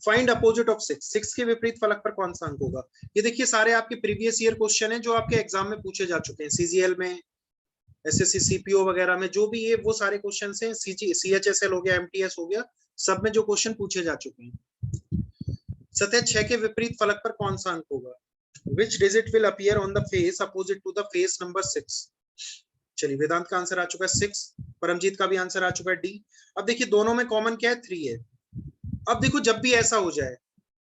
Find opposite of 6। 6 के विपरीत फलक पर कौन सा अंक होगा? ये देखिए सारे आपके प्रीवियस ईयर क्वेश्चन हैं जो आपके एग्जाम में पूछे जा चुके हैं। सीजीएल में, एसएससी सीपीओ वगैरह में जो भी ये वो सारे क्वेश्चन हैं, सीएचएसएल हो गया, एमटीएस हो गया, सब में जो क्वेश्चन पूछे जा चुके हैं। सतह 6 के विपरीत फलक पर कौन सा अंक होगा? Which digit will appear on the face opposite to the face number 6? चलिए वेदांत का आंसर आ चुका है 6, परमजीत का भी आंसर आ चुका है डी। अब देखिए दोनों में कॉमन क्या है, 3 है। अब देखो जब भी ऐसा हो जाए,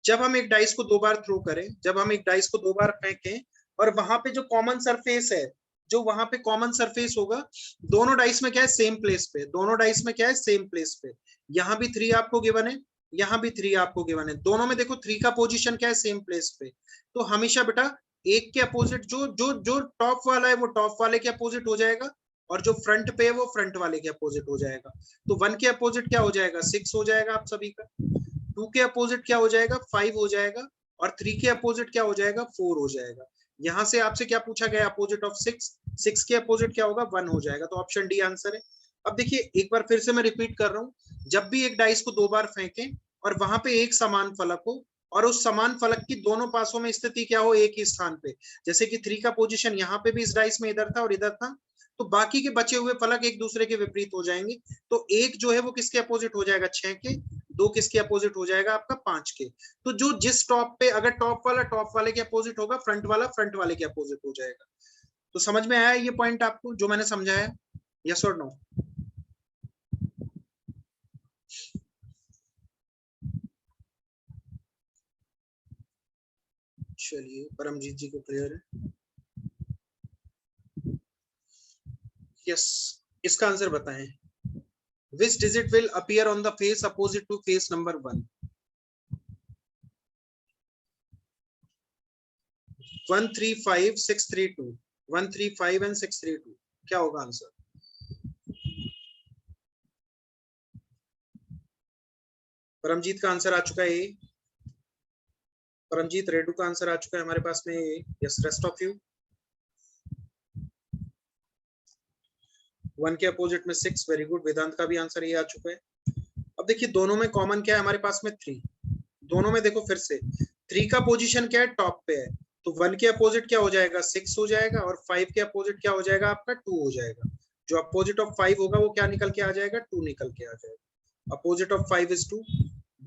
जब हम एक डाइस को 2 बार थ्रो करें, जब हम एक डाइस को 2 बार फेंकें और वहां पे जो कॉमन सरफेस है, जो वहां पे कॉमन सरफेस होगा, दोनों डाइस में क्या है, सेम प्लेस पे। दोनों डाइस में क्या है, सेम प्लेस पे। यहाँ भी 3 आपको गिवन है, यहाँ भी 3 आपको गिवन है। दोनों में देखो 3 का पोजीशन क्या है, सेम प्लेस पे। तो हमेशा बेटा एक के अपोजिट जो जो जो टॉप वाला है वो टॉप वाले के अपोजिट हो जाएगा, और जो फ्रंट पे है वो फ्रंट वाले के अपोजिट हो जाएगा। तो 1 के अपोजिट क्या हो जाएगा, 6 हो जाएगा आप सभी का। 2 के अपोजिट क्या हो जाएगा, 5 हो जाएगा। और 3 के अपोजिट क्या हो जाएगा, 4 हो जाएगा। यहां से आपसे क्या पूछा गया, अपोजिट ऑफ 6 के अपोजिट क्या होगा, 1 हो जाएगा। तो ऑप्शन डी आंसर है। अब देखिए एक बार फिर से मैं रिपीट कर रहा हूँ, जब भी एक डाइस को 2 बार फेंकें और वहां पे एक समान फलक हो, और उस समान फलक की दोनों पासों में स्थिति क्या हो, एक ही स्थान पे, जैसे कि 3 का पोजीशन यहाँ पे भी इस डाइस में इधर था और इधर था, तो बाकी के बचे हुए फलक एक दूसरे के विपरीत हो जाएंगे। तो एक जो है वो किसके अपोजिट हो जाएगा, 6 के। 2 किसके अपोजिट हो जाएगा, आपका 5 के। तो जो जिस टॉप पे, अगर टॉप वाला टॉप वाले के अपोजिट होगा, फ्रंट वाला फ्रंट वाले के अपोजिट हो जाएगा। तो समझ में आया ये पॉइंट आपको जो मैंने समझाया, यस और नो? चलिए परमजीत जी को क्लियर है। यस, इसका आंसर बताएं। Which digit will appear on the face opposite to face number 1? 135 632, 135 and 632, क्या होगा आंसर? परमजीत का आंसर आ चुका है। परमजीत रेडू का आंसर आ चुका है हमारे पास में। Yes, rest of you. 1 के अपोजिट में 6, वेरी गुड। वेदांत का भी आंसर ये आ चुका है। अब देखिए दोनों में कॉमन क्या है हमारे पास में, 3। दोनों में देखो फिर से 3 का पोजीशन क्या है, टॉप पे है, तो 1 के अपोजिट क्या हो जाएगा, 6 हो जाएगा। और 5 के अपोजिट क्या हो जाएगा आपका, 2 हो जाएगा। जो अपोजिट ऑफ 5 होगा वो क्या निकल के आ जाएगा, 2 निकल के आ जाएगा। Opposite of 5 is 2।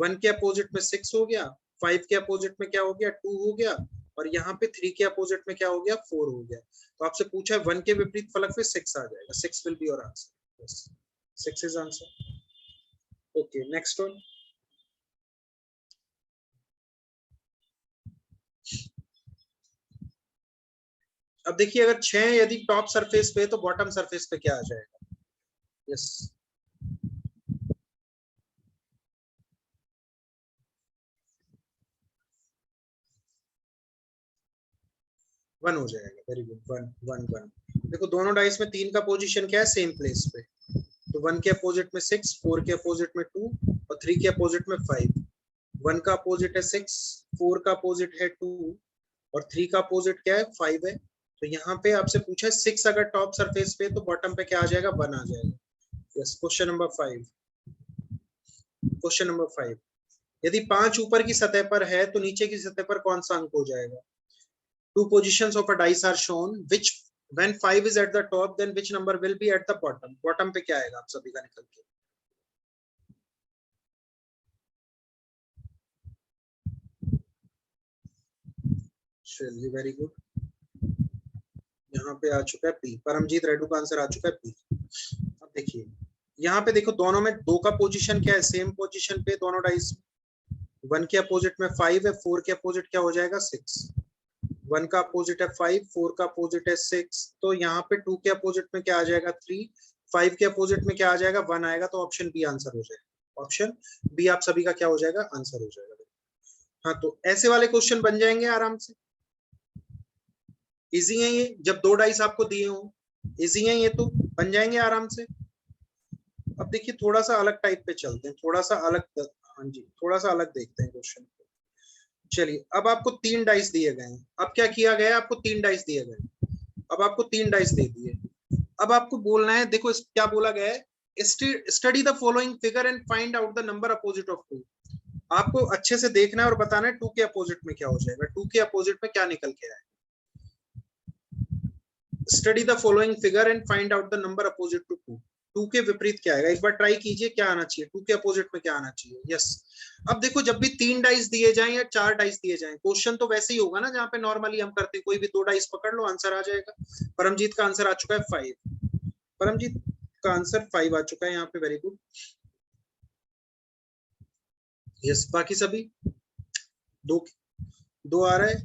1 के अपोजिट में 6 हो गया, 5 के अपोजिट में क्या हो गया, 2 हो गया, और यहाँ पे 3 के अपोजिट में क्या हो गया, 4 हो गया। तो आपसे पूछा है 1 के विपरीत फलक पे 6 आ जाएगा। 6 will be your answer. Yes, 6 is answer. Okay, next one. अब देखिए अगर 6 यदि टॉप सरफेस पे है तो बॉटम सरफेस पे क्या आ जाएगा? यस, 1 हो जाएगा। Very good, 1 1 1। देखो दोनों डाइस में 3 का पोजीशन क्या है, सेम प्लेस पे। तो 1 के अपोजिट में 6, 4 के अपोजिट में 2 और 3 के अपोजिट में 5। 1 का अपोजिट है 6, 4 का अपोजिट है 2 और 3 का अपोजिट क्या है, 5 है। तो यहाँ पे आपसे पूछा है 6 अगर टॉप सरफेस पे तो बॉटम पे क्या आ जाएगा, 1 आ जाएगा। Yes, question number 5। Question number 5, यदि 5 ऊपर की सतह पर है तो नीचे की सतह पर कौन सा अंक हो जाएगा? Two positions of a dice are shown, which when 5 is at the top, then which number will be at the bottom? Bottom पे क्या आएगा आप सभी का निकल के? चलिए, वेरी गुड। यहाँ पे आ चुका है पी। परमजीत रेड्डू का आंसर आ चुका है पी। अब देखिए यहाँ पे देखो दोनों में 2 का पोजीशन क्या है, सेम पोजीशन पे दोनों डाइस। 1 के अपोजिट में 5 है, 4 के अपोजिट क्या हो जाएगा, 6। 1 का अपोजिट है 5, 4 का अपोजिट है 6, तो यहाँ पे 2 के अपोजिट में क्या आ जाएगा, 3। 5 के अपोजिट में क्या आ जाएगा, 1 आएगा। तो ऑप्शन बी आंसर हो जाएगा। ऑप्शन बी आप सभी का क्या हो जाएगा, आंसर हो जाएगा। हाँ, तो ऐसे वाले क्वेश्चन बन जाएंगे आराम से। इजी है ये, जब 2 डाइस आपको दिए हो, इजी है ये, तो बन जाएंगे आराम से। अब देखिए थोड़ा सा अलग टाइप पे चलते हैं, थोड़ा सा अलग। हाँ जी, थोड़ा सा अलग देखते हैं क्वेश्चन। चलिए, अब आपको 3 डाइस दिए गए हैं। अब क्या किया गया, आपको 3 डाइस दिए गए। अब आपको 3 डाइस दे दिए। अब आपको बोलना है, देखो क्या बोला गया है, study the following figure and find out the number opposite of 2। आपको अच्छे से देखना है और बताना है 2 के अपोजिट में क्या हो जाएगा, 2 के अपोजिट में क्या निकल के आएगा। Study the following figure and find out the number opposite to 2। 2 के विपरीत क्या आएगा, एक बार ट्राई कीजिए क्या आना चाहिए, 2 के अपोजिट में क्या आना चाहिए। यस, अब देखो जब भी 3 डाइस दिए जाएं या 4 डाइस दिए जाएं, क्वेश्चन तो वैसे ही होगा ना जहाँ पे नॉर्मली हम करते हैं, कोई भी 2 डाइस पकड़ लो, आंसर आ जाएगा। परमजीत का आंसर आ चुका है 5। परमजीत का आंसर 5 आ चुका है यहाँ पे, वेरी गुड। यस, बाकी सभी 2 आ रहा है।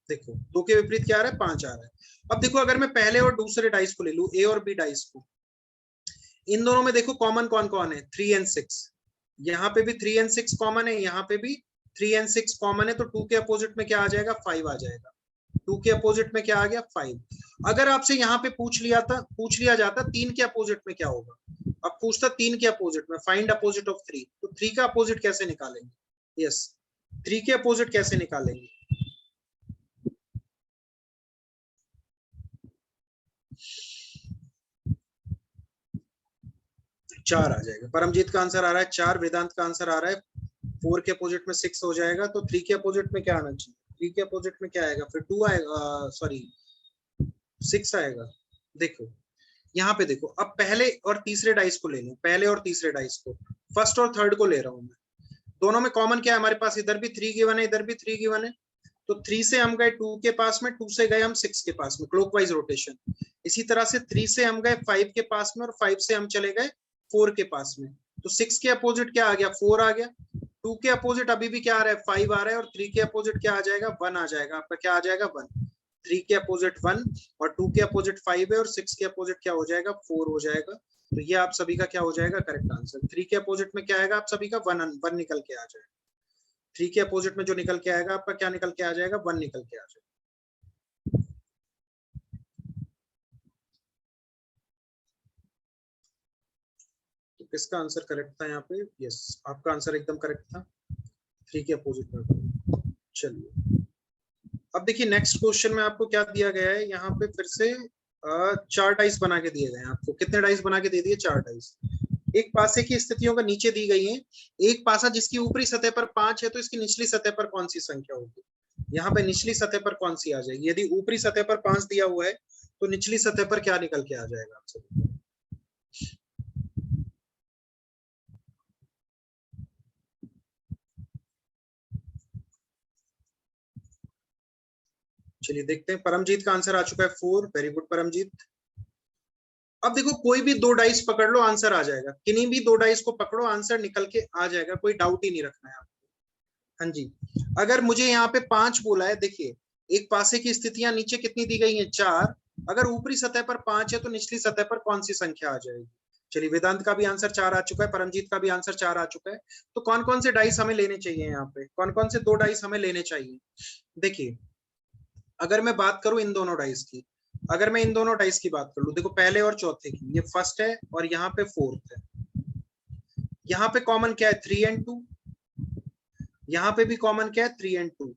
देखो 2 के विपरीत क्या आ रहा है, 5 आ रहा है। अब देखो अगर मैं पहले और दूसरे डाइस को ले लूं, ए और बी डाइस को, इन दोनों में देखो कॉमन कौन कौन है, 3 एंड 6। यहाँ पे भी 3 एंड 6 कॉमन है, यहाँ पे भी 3 एंड 6 कॉमन है। तो 2 के अपोजिट में क्या आ जाएगा, 5 आ जाएगा। 2 के अपोजिट में क्या आ गया 5। अगर आपसे यहाँ पे पूछ लिया जाता 3 के अपोजिट में क्या होगा, अब पूछता 3 के अपोजिट में, फाइंड अपोजिट ऑफ 3, तो 3 का अपोजिट कैसे निकालेंगे? यस, 3 के अपोजिट कैसे निकालेंगे? 4 आ जाएगा। परमजीत का आंसर आ रहा है 4, वेदांत का आंसर आ रहा है 4 के अपोजिट में 6 हो जाएगा, तो 3 के अपोजिट में क्या आना चाहिए? 3 के अपोजिट में क्या आएगा फिर? 2 आएगा, सॉरी 6 आएगा। देखो यहाँ पे देखो, अब पहले और तीसरे डाइस को ले लो, पहले और तीसरे डाइस को, फर्स्ट और थर्ड को ले रहा हूं मैं। दोनों में कॉमन क्या है हमारे पास? इधर भी 3 गिवन है, इधर भी 3 गिवन है, तो 3 से हम गए 2 के पास में, 2 से गए हम 6 के पास में, क्लॉकवाइज रोटेशन। इसी तरह से 3 से हम गए 5 के पास में, और 5 से हम चले गए 4 के पास में, तो 6 के अपोजिट क्या आ गया? 4 आ गया। 2 के अपोजिट अभी भी क्या आ रहा है? 5 आ रहा है, और 3 के अपोजिट क्या आ जाएगा? 1 आ जाएगा आपका। क्या आ जाएगा? 1। 3 के अपोजिट 1, और 2 के अपोजिट 5 है, और 6 के अपोजिट क्या हो जाएगा? 4 हो जाएगा। तो ये आप सभी का क्या हो जाएगा? Correct answer. 3 के अपोजिट में क्या आएगा आप सभी का? 1 निकल के आ जाएगा। 3 के अपोजिट में जो निकल के आएगा आपका, क्या निकल के आ जाएगा? 1 निकल के आ जाएगा। तो किसका आंसर करेक्ट था यहाँ पे? यस, आपका आंसर एकदम करेक्ट था, 3 के अपोजिट में। चलिए अब देखिए नेक्स्ट क्वेश्चन में आपको क्या दिया गया है, यहाँ पे फिर से 4 डाइस बना के दिए गए हैं आपको। कितने डाइस बना के दे दिए? 4 डाइस। एक पासे की स्थितियों का नीचे दी गई है। एक पासा जिसकी ऊपरी सतह पर 5 है, तो इसकी निचली सतह पर कौन सी संख्या होगी? यहाँ पे निचली सतह पर कौन सी आ जाएगी? यदि ऊपरी सतह पर 5 दिया हुआ है, तो निचली सतह पर क्या निकल के आ जाएगा आप सभी? चलिए देखते हैं। परमजीत का आंसर आ चुका है 4। Very good Paramjit. अब देखो कोई भी 2 डाइस पकड़ लो, आंसर आ जाएगा। किन्हीं भी 2 डाइस को पकड़ो, आंसर निकल के आ जाएगा, कोई डाउट ही नहीं रखना है आपको। हाँ जी, अगर मुझे यहाँ पे 5 बोला है, देखिए एक पासे की स्थितियां नीचे कितनी दी गई हैं? 4। अगर ऊपरी सतह पर 5 है, तो निचली सतह पर कौन सी संख्या आ जाएगी? चलिए वेदांत का भी आंसर 4 आ चुका है, परमजीत का भी आंसर 4 आ चुका है। तो कौन कौन से डाइस हमें लेने चाहिए? यहाँ पे कौन कौन से 2 डाइस हमें लेने चाहिए? देखिए अगर मैं बात करूं इन दोनों डाइस की, अगर मैं इन दोनों डाइस की बात कर लूं, देखो पहले और चौथे की, ये फर्स्ट है और यहाँ पे फोर्थ है। यहाँ पे कॉमन क्या है? 3 and 2। यहाँ पे भी कॉमन क्या है? 3 and 2।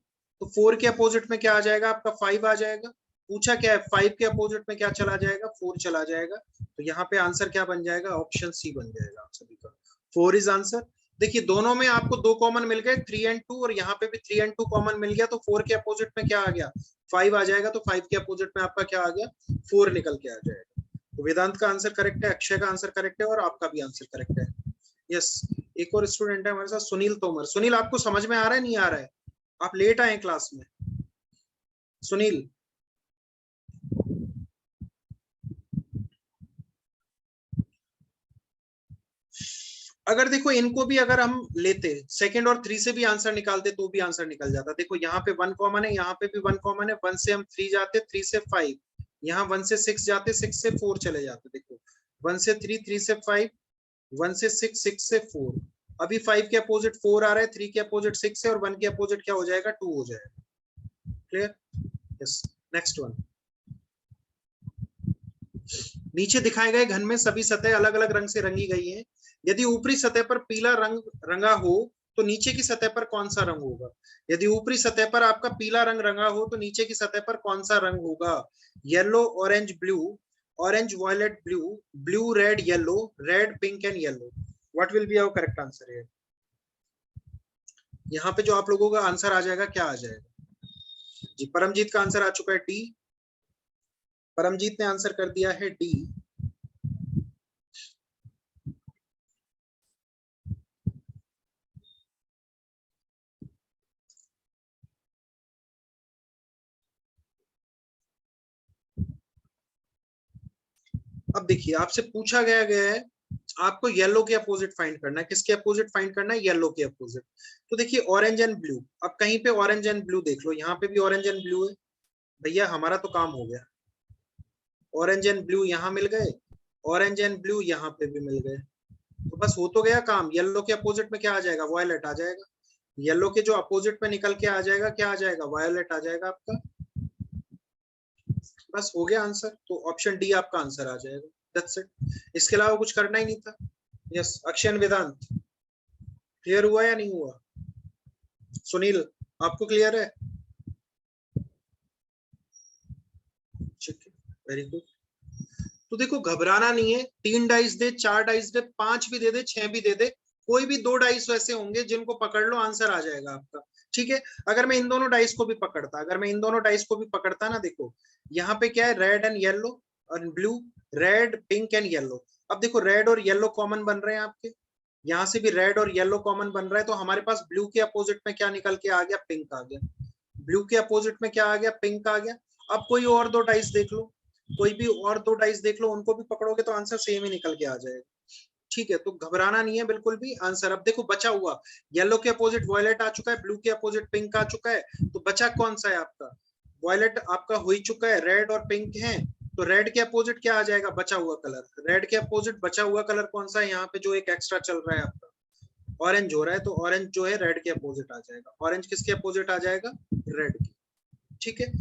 तो 4 के अपोजिट में क्या आ जाएगा आपका? 5 आ जाएगा। पूछा क्या है? 5 के अपोजिट में क्या चला जाएगा? 4 चला जाएगा। तो यहाँ पे आंसर क्या बन जाएगा? ऑप्शन सी बन जाएगा आप सभी का। 4 इज आंसर। देखिए दोनों में आपको 2 कॉमन मिल गए, 3 and 2, और यहाँ पे भी 3 and 2 कॉमन मिल गया, तो 4 के अपोजिट में क्या आ गया? 5 आ जाएगा। तो 5 के अपोजिट में आपका क्या आ गया? 4 निकल के आ जाएगा। तो वेदांत का आंसर करेक्ट है, अक्षय का आंसर करेक्ट है, और आपका भी आंसर करेक्ट है। यस, एक और स्टूडेंट है हमारे साथ, सुनील तोमर। सुनील आपको समझ में आ रहा है नहीं आ रहा है? आप लेट आए क्लास में। सुनील अगर देखो इनको भी अगर हम लेते, सेकंड और 3 से भी आंसर निकालते, तो भी आंसर निकल जाता। देखो यहाँ पे 1 कॉमन है, यहाँ पे भी 1 कॉमन है। 1 से हम 3 जाते, 3 से 5, यहाँ 1 से 6 जाते, 6 से 4 चले जाते। देखो 1 से 3, 3 से 5, 1 से 6, 6 से 4। अभी 5 के अपोजिट 4 आ रहा है, 3 के अपोजिट 6 है, और 1 के अपोजिट क्या हो जाएगा? 2 हो जाएगा। क्लियर? Yes, next one. नीचे दिखाए गए घन में सभी सतह अलग अलग रंग से रंगी गई हैं। यदि ऊपरी सतह पर पीला रंग रंगा हो, तो नीचे की सतह पर कौन सा रंग होगा? यदि ऊपरी सतह पर आपका पीला रंग रंगा हो, तो नीचे की सतह पर कौन सा रंग होगा? Yellow, orange, blue, orange, violet, blue, blue, red, yellow, red, pink and yellow. What will be our correct answer है? यहाँ पे जो आप लोगों का आंसर आ जाएगा, क्या आ जाएगा जी? परमजीत का आंसर आ चुका है डी। परमजीत ने आंसर कर दिया है डी। अब देखिए आपसे पूछा गया है आपको येलो के अपोजिट फाइंड करना है। किसके अपोजिट फाइंड करना है? येलो के अपोजिट। तो देखिए ऑरेंज एंड ब्लू, अब कहीं पे ऑरेंज एंड ब्लू देख लो, यहाँ पे भी ऑरेंज एंड ब्लू है। भैया हमारा तो काम हो गया। ऑरेंज एंड ब्लू यहाँ मिल गए, ऑरेंज एंड ब्लू यहाँ पे भी मिल गए, तो बस हो तो गया काम। येलो के अपोजिट में क्या आ जाएगा? वायलेट आ जाएगा। येलो के जो अपोजिट में निकल के आ जाएगा, क्या आ जाएगा? वायलेट आ जाएगा आपका। बस हो गया आंसर, तो ऑप्शन डी आपका आंसर आ जाएगा, दैट्स इट। इसके अलावा कुछ करना ही नहीं था। यस अक्षय वेदांत, क्लियर हुआ या नहीं हुआ? सुनील आपको क्लियर है? ठीक है, वेरी गुड। तो देखो घबराना नहीं है, 3 डाइस दे, 4 डाइस दे, 5 भी दे दे, 6 भी दे दे, कोई भी 2 डाइस वैसे होंगे जिनको पकड़ लो आंसर आ जाएगा आपका। ठीक है, अगर मैं इन दोनों डाइस को भी पकड़ता, अगर मैं इन दोनों डाइस को भी पकड़ता ना, देखो यहाँ पे क्या है, रेड एंड येलो और blue, red pink and yellow. अब देखो रेड और येलो कॉमन बन रहे हैं आपके, यहाँ से भी रेड और येलो कॉमन बन रहा है, तो हमारे पास ब्लू के अपोजिट में क्या निकल के आ गया, पिंक आ गया। ब्लू के अपोजिट में क्या आ गया, पिंक आ गया। अब कोई और 2 डाइस देख लो, कोई भी और 2 डाइस देख लो, उनको भी पकड़ोगे तो आंसर सेम ही निकल के आ जाएगा। ठीक है, तो घबराना नहीं है बिल्कुल भी। आंसर अब देखो बचा हुआ, येलो के अपोजिट वॉयलेट आ चुका है, ब्लू के अपोजिट पिंक आ चुका है, तो बचा कौन सा है आपका, वॉयलेट आपका हो ही चुका है, रेड और पिंक है, तो रेड के अपोजिट क्या आ जाएगा, बचा हुआ कलर। रेड के अपोजिट बचा हुआ कलर कौन सा है यहाँ पे, जो एक एक्स्ट्रा चल रहा है आपका, ऑरेंज हो रहा है, तो ऑरेंज जो है रेड के अपोजिट आ जाएगा। ऑरेंज किसके अपोजिट आ जाएगा, रेड के। ठीक है,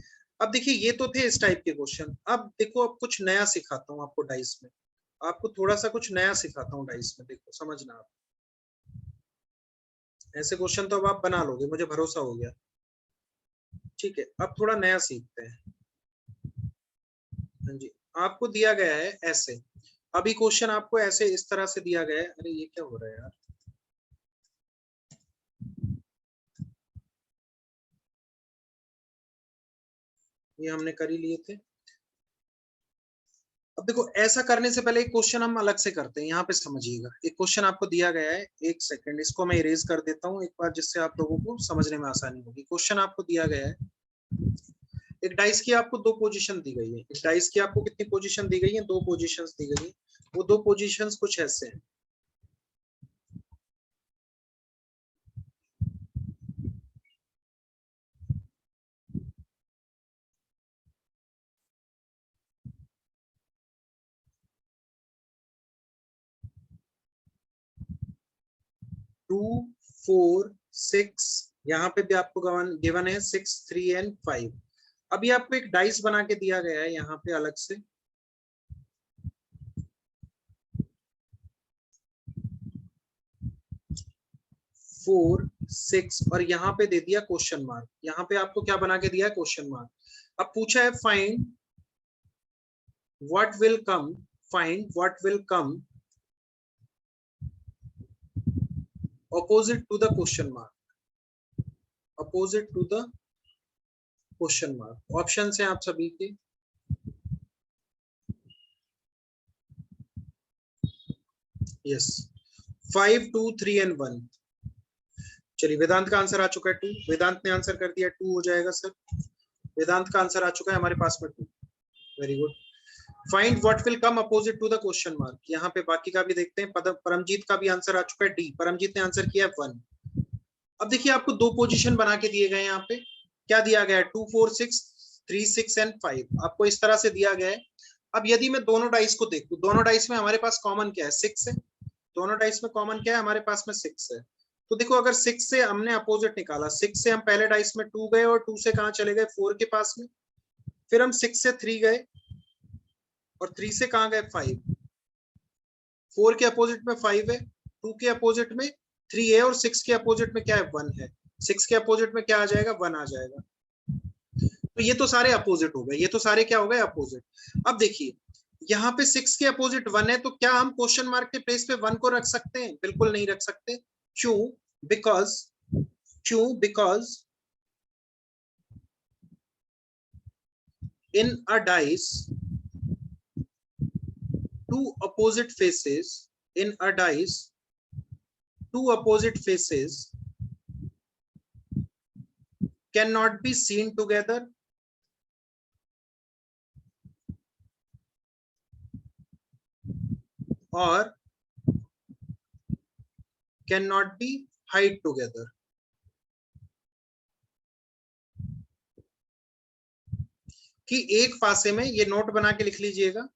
अब देखिए ये तो थे इस टाइप के क्वेश्चन। अब देखो अब कुछ नया सिखाता हूँ आपको डाइस में, आपको थोड़ा सा कुछ नया सिखाता हूँ डाइस में, देखो समझना आप। ऐसे क्वेश्चन तो अब आप बना लोगे, मुझे भरोसा हो गया। ठीक है, अब थोड़ा नया सीखते हैं। हाँ जी, आपको दिया गया है ऐसे, अभी क्वेश्चन आपको ऐसे इस तरह से दिया गया है। अरे ये क्या हो रहा है यार, ये हमने कर ही लिए थे। अब देखो ऐसा करने से पहले एक क्वेश्चन हम अलग से करते हैं, यहाँ पे समझिएगा। एक क्वेश्चन आपको दिया गया है, एक सेकंड इसको मैं इरेज कर देता हूँ एक बार, जिससे आप लोगों को समझने में आसानी होगी। क्वेश्चन आपको दिया गया है, एक डाइस की आपको 2 पोजीशन दी गई है। एक डाइस की आपको कितनी पोजीशन दी गई है, 2 पोजीशंस दी गई है। वो 2 पोजीशंस कुछ ऐसे हैं। टू 4 6, यहाँ पे भी आपको गिवन है 6 3 एंड 5। अभी आपको एक डाइस बना के दिया गया है यहाँ पे अलग से, 4 6, और यहाँ पे दे दिया क्वेश्चन मार्क। यहाँ पे आपको क्या बना के दिया है, क्वेश्चन मार्क। अब पूछा है find what will come, find what will come opposite to the question mark, opposite to the question mark। Option है आप सभी के, यस 5 2 3 एंड 1। चलिए वेदांत का आंसर आ चुका है 2, वेदांत ने आंसर कर दिया 2 हो जाएगा सर। वेदांत का आंसर आ चुका है हमारे पास में 2, very good. Find what will come opposite to the question mark, यहाँ पे बाकी का भी देखते हैं। परमजीत का भी आंसर आ चुका है डी, परमजीत ने आंसर किया 1। अब देखिए आपको 2 पोजीशन बना के दिए गए, यहाँ पे क्या दिया गया है, 2 4 6 3 6 एंड 5, आपको इस तरह से दिया गया है। अब यदि मैं दोनों डाइस को देखूं, दोनों डाइस में हमारे पास कॉमन क्या है, 6 है। दोनों डाइस में कॉमन क्या है, हमारे पास में 6 है। तो देखो अगर 6 से हमने अपोजिट निकाला, 6 से हम पहले डाइस में 2 गए, और 2 से कहां चले गए, 4 के पास में। फिर हम 6 से 3 गए, और 3 से कहां गए, 5। 4 के अपोजिट में 5 है, 2 के अपोजिट में 3 है, और 6 के अपोजिट में क्या है, 1 है। 6 के अपोजिट में क्या आ जाएगा, 1 आ जाएगा। तो ये तो सारे अपोजिट हो गए, ये तो सारे क्या हो गए, अपोजिट। अब देखिए यहाँ पे 6 के अपोजिट 1 है, तो क्या हम क्वेश्चन मार्क के प्लेस पे 1 को रख सकते हैं, बिल्कुल नहीं रख सकते। क्यों, because in a dice two opposite faces, in a dice two opposite faces cannot be seen together or cannot be hide together। कि एक पासे में, ये नोट बना के लिख लीजिएगा,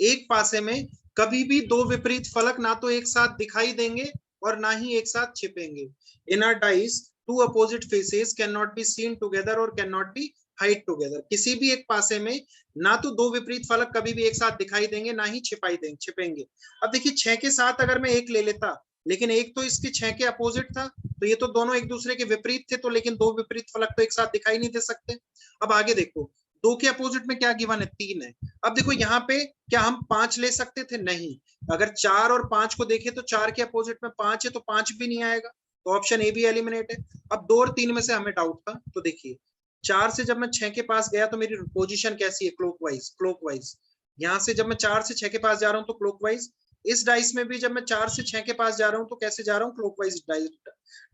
एक पासे में कभी भी 2 विपरीत फलक ना तो एक साथ दिखाई देंगे और ना ही एक साथ छिपेंगे। In a dice two opposite faces can not be seen together और can not be hide together. किसी भी एक पासे में ना तो दो विपरीत फलक कभी भी एक साथ दिखाई देंगे ना ही छिपेंगे। अब देखिए 6 के साथ अगर मैं एक ले लेता, लेकिन एक तो इसके 6 के अपोजिट था, तो ये तो दोनों एक दूसरे के विपरीत थे, तो लेकिन दो विपरीत फलक तो एक साथ दिखाई नहीं दे सकते। अब आगे देखो, 2 के अपोजिट में क्या गिवन है, 3 है। अब देखो यहाँ पे क्या हम 5 ले सकते थे, नहीं। अगर 4 और 5 को देखें तो 4 के अपोजिट में 5 है, तो 5 भी नहीं आएगा, तो ऑप्शन ए भी एलिमिनेट है। अब 2 और 3 में से हमें डाउट था, तो देखिए 4 से जब मैं 6 के पास गया तो मेरी पोजीशन कैसी है, क्लॉकवाइज। यहाँ से जब मैं 4 से 6 के पास जा रहा हूँ तो क्लॉकवाइज। इस डाइस में भी जब मैं 4 से 6 के पास जा रहा हूँ तो कैसे जा रहा हूँ, क्लॉकवाइज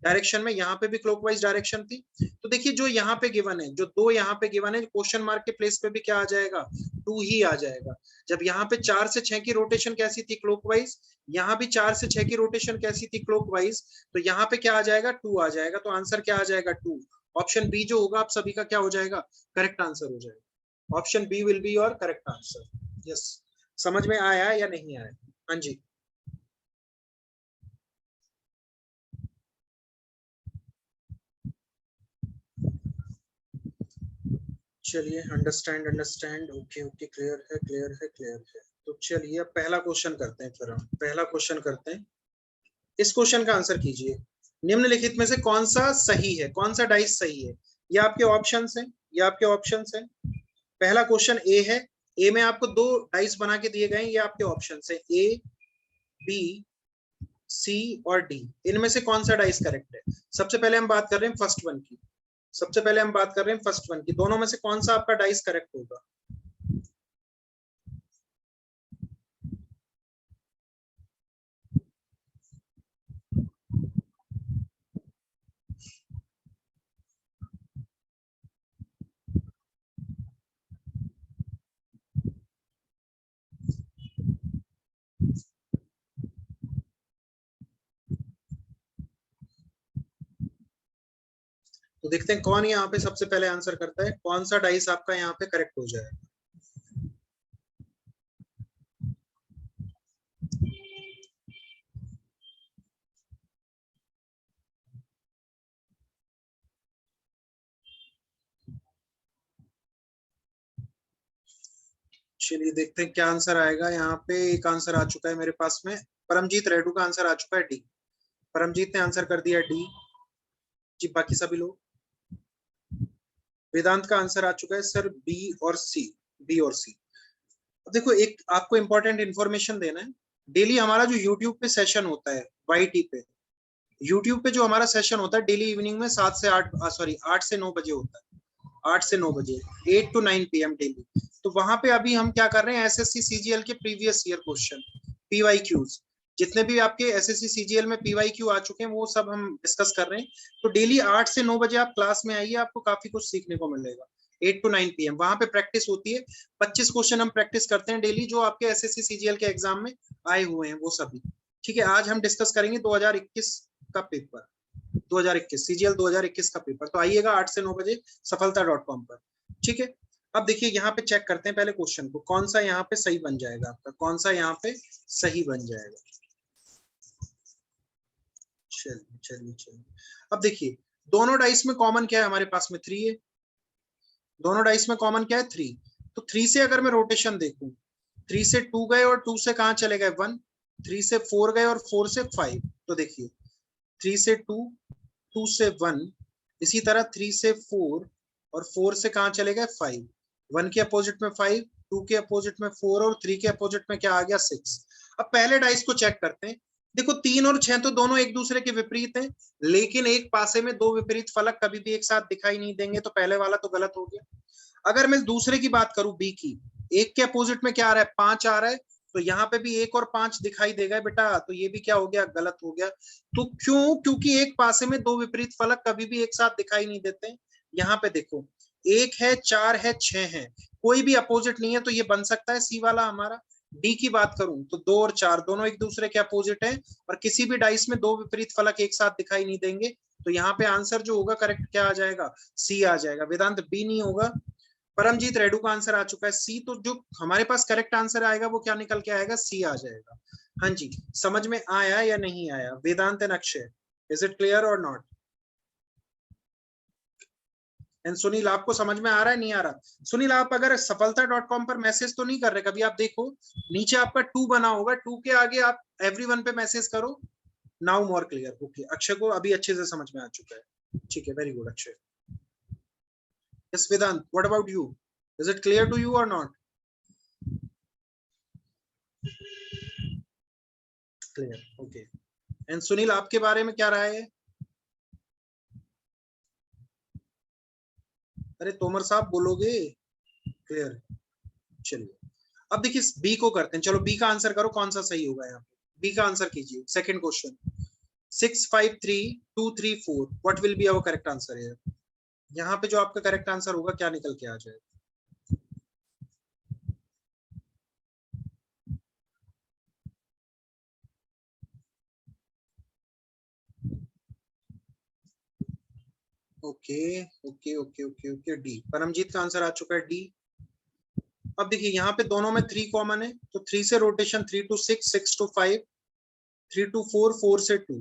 डायरेक्शन में। यहाँ पे भी क्लॉकवाइज डायरेक्शन थी। तो देखिए जो यहाँ पे गिवन है, जो 2 यहाँ पे गिवन है, क्वेश्चन मार्क के प्लेस पे भी क्या आ जाएगा, 2 ही आ जाएगा। जब यहाँ पे 4 से 6 की रोटेशन कैसी थी, क्लॉकवाइज, यहाँ भी 4 से 6 की रोटेशन कैसी थी, क्लॉकवाइज, तो यहाँ पे क्या आ जाएगा, 2 आ जाएगा। तो आंसर क्या आ जाएगा, 2। ऑप्शन बी जो होगा आप सभी का क्या हो जाएगा, करेक्ट आंसर हो जाएगा। Option B will be your correct answer. Yes, समझ में आया या नहीं आया? हाँ जी, चलिए, अंडरस्टैंड, ओके, क्लियर है। तो चलिए अब पहला क्वेश्चन करते हैं, फिर हम पहला क्वेश्चन करते हैं। इस क्वेश्चन का आंसर कीजिए, निम्नलिखित में से कौन सा सही है, कौन सा डाइस सही है। ये आपके ऑप्शंस हैं, ये आपके ऑप्शंस हैं। पहला क्वेश्चन ए है। ए में आपको 2 डाइस बना के दिए गए हैं, ये आपके ऑप्शंस है, ए, बी, सी और डी। इनमें से कौन सा डाइस करेक्ट है? सबसे पहले हम बात कर रहे हैं फर्स्ट वन की। सबसे पहले हम बात कर रहे हैं फर्स्ट वन की। दोनों में से कौन सा आपका डाइस करेक्ट होगा? तो देखते हैं कौन यहाँ पे सबसे पहले आंसर करता है, कौन सा डाइस आपका यहाँ पे करेक्ट हो जाएगा। चलिए देखते हैं क्या आंसर आएगा। यहाँ पे एक आंसर आ चुका है मेरे पास में, परमजीत रेड्डू का आंसर आ चुका है डी। परमजीत ने आंसर कर दिया डी। जी, बाकी सभी लोग? वेदांत का आंसर आ चुका है सर बी और सी, बी और सी। अब देखो, एक आपको इंपॉर्टेंट इन्फॉर्मेशन देना है। डेली हमारा जो यूट्यूब पे सेशन होता है, वाईटी पे, यूट्यूब पे जो हमारा सेशन होता है डेली इवनिंग में 7 से 8, सॉरी 8 से 9 बजे होता है, 8 से 9 बजे, 8 to 9 PM डेली। तो वहां पे अभी हम क्या कर रहे हैं, एसएससी सीजीएल के प्रीवियस ईयर क्वेश्चन, पीवाईक्यूज, जितने भी आपके एसएससी सीजीएल में पीवाईक्यू आ चुके हैं वो सब हम डिस्कस कर रहे हैं। तो डेली 8 से 9 बजे आप क्लास में आइए, आपको काफी कुछ सीखने को मिलेगा। 8 to 9 PM वहां पे प्रैक्टिस होती है। 25 क्वेश्चन हम प्रैक्टिस करते हैं डेली, जो आपके एसएससी सीजीएल के एग्जाम में आए हुए हैं वो सभी। ठीक है, आज हम डिस्कस करेंगे 2021 का पेपर, 2021 सीजीएल 2021 का पेपर। तो आइएगा 8 से 9 बजे सफलता.com पर। ठीक है, अब देखिए यहाँ पे चेक करते हैं पहले क्वेश्चन को, कौन सा यहाँ पे सही बन जाएगा आपका, कौन सा यहाँ पे सही बन जाएगा। चलिए अब देखिए, दोनों डाइस में कॉमन क्या है, हमारे पास में 3 है। दोनों डाइस में कॉमन क्या है, 3। तो 3 से अगर मैं रोटेशन देखूं, 3 से 2 गए और 2 से कहां चले गए, 1। 3 से 4 गए और 4 से 5। तो देखिए 3 से 2, 2 से 1, इसी तरह 3 से 4 और 4 से कहां चले गए, 5। 1 के अपोजिट में 5, 2 के अपोजिट में 4 और 3 के अपोजिट में क्या आ गया, 6। अब पहले डाइस को चेक करते हैं। देखो 3 और 6 तो दोनों एक दूसरे के विपरीत हैं, लेकिन एक पासे में दो विपरीत फलक कभी भी एक साथ दिखाई नहीं देंगे, तो पहले वाला तो गलत हो गया। अगर मैं दूसरे की बात करूं, बी की, 1 के अपोजिट में क्या आ रहा है, 5 आ रहा है, तो यहाँ पे भी 1 और 5 दिखाई देगा बेटा, तो ये भी क्या हो गया, गलत हो गया। तो क्यों? क्योंकि एक पासे में दो विपरीत फलक कभी भी एक साथ दिखाई नहीं देते। यहाँ पे देखो 1 है, 4 है, 6 है, कोई भी अपोजिट नहीं है, तो ये बन सकता है सी वाला हमारा। डी की बात करूं तो 2 और 4 दोनों एक दूसरे के अपोजिट है, और किसी भी डाइस में दो विपरीत फलक एक साथ दिखाई नहीं देंगे, तो यहाँ पे आंसर जो होगा करेक्ट क्या आ जाएगा, सी आ जाएगा। वेदांत बी नहीं होगा। परमजीत रेड्डू का आंसर आ चुका है सी, तो जो हमारे पास करेक्ट आंसर आएगा वो क्या निकल के आएगा, सी आ जाएगा। हाँ जी, समझ में आया या नहीं आया Vedant and Akshay, is it clear और नॉट? एंड सुनील आपको समझ में आ रहा है नहीं आ रहा? सुनील आप अगर सफलता.com पर मैसेज तो नहीं कर रहे कभी? आप देखो नीचे आपका 2 बना होगा, 2 के आगे आप एवरीवन पे मैसेज करो। Now more clear. Okay, Akshay को अभी अच्छे से समझ में आ चुका है। ठीक है, very good Akshay. Yes Vedant, what about you? Is it clear to you और not? Clear, okay. And Sunil आपके बारे में क्या राय है? अरे तोमर साहब बोलोगे? क्लियर। चलिए अब देखिए बी को करते हैं। चलो बी का आंसर करो, कौन सा सही होगा यहाँ पे? बी का आंसर कीजिए। Second question, 653 234, what will be our correct answer है? यहाँ पे जो आपका करेक्ट आंसर होगा क्या निकल के आ जाएगा? Okay okay okay okay okay, D. Paramjit का आंसर आ चुका है डी। अब देखिए यहाँ पे दोनों में 3 कॉमन है, तो 3 से रोटेशन 3 to 6, 6 to 5, 3 to 4, 4 से 2,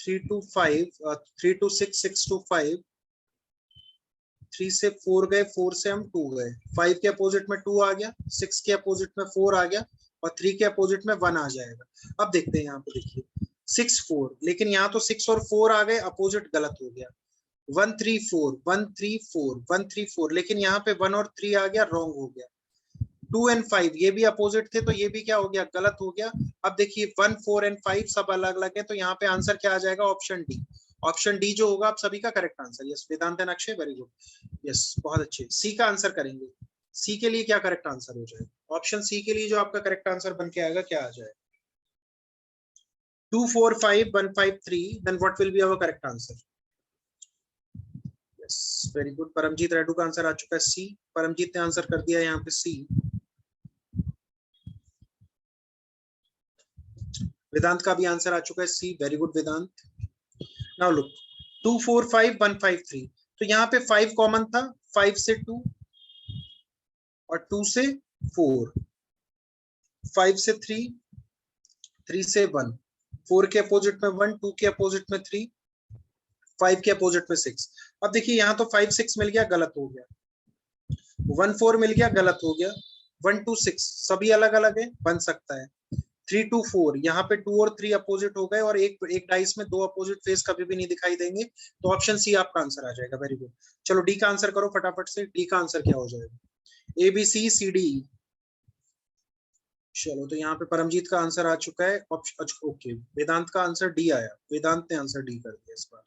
3 to 5, 3 to 6, 6 to 5, 3 से 4 गए, 4 से हम 2 गए, 5 के अपोजिट में 2 आ गया, 6 के अपोजिट में 4 आ गया, और 3 के अपोजिट में 1 आ जाएगा। अब देखते हैं यहाँ पे, देखिए 6 4, लेकिन यहाँ तो 6 और 4 आ गए, अपोजिट गलत हो गया। 1 3 4, 1 3 4, 1 3 4, लेकिन यहाँ पे 1 और 3 आ गया, रॉन्ग हो गया। 2 एंड 5 ये भी अपोजिट थे, तो ये भी क्या हो गया, गलत हो गया। अब देखिए 1 4 एंड 5 सब अलग अलग है, तो यहाँ पे आंसर क्या आ जाएगा? Option D. ऑप्शन डी जो होगा आप सभी का correct answer. Yes Vedant and Akshay, very good. Yes बहुत अच्छे। सी का आंसर करेंगे। सी के लिए क्या करेक्ट आंसर हो जाएगा? ऑप्शन सी के लिए जो आपका करेक्ट आंसर बन के आएगा क्या आ जाएगा? 2 4 5 1 5 3, then what will be our correct answer? Yes very good. Paramjeet Reddu का आंसर आ चुका है सी। परमजीत ने आंसर कर दिया यहाँ पे सी। वेदांत का भी आंसर आ चुका है C, very good Vedant. Now look, 2 4 5 1 5 3, तो यहाँ पे 5 कॉमन था, 5 से 2 और 2 से 4, 5 से 3, 3 से 1, 4 के अपोजिट में 1, 2 के अपोजिट में 3, 5 के अपोजिट में 6। अब देखिए यहाँ तो 5 6 मिल गया, गलत हो गया। 1 4 मिल गया, गलत हो गया। 1 2 6 सभी अलग अलग है, बन सकता है। 3 2 4, यहाँ पे 2 और 3 अपोजिट हो गए, और एक एक डाइस में 2 अपोजिट फेस कभी भी नहीं दिखाई देंगे, तो ऑप्शन सी आपका आंसर आ जाएगा। Very good. चलो डी का आंसर करो फटाफट से। डी का आंसर क्या हो जाएगा? A B C C D. चलो तो यहाँ पे परमजीत का आंसर आ चुका है। ओके, वेदांत का आंसर डी आया। वेदांत ने आंसर डी कर दिया इस बार।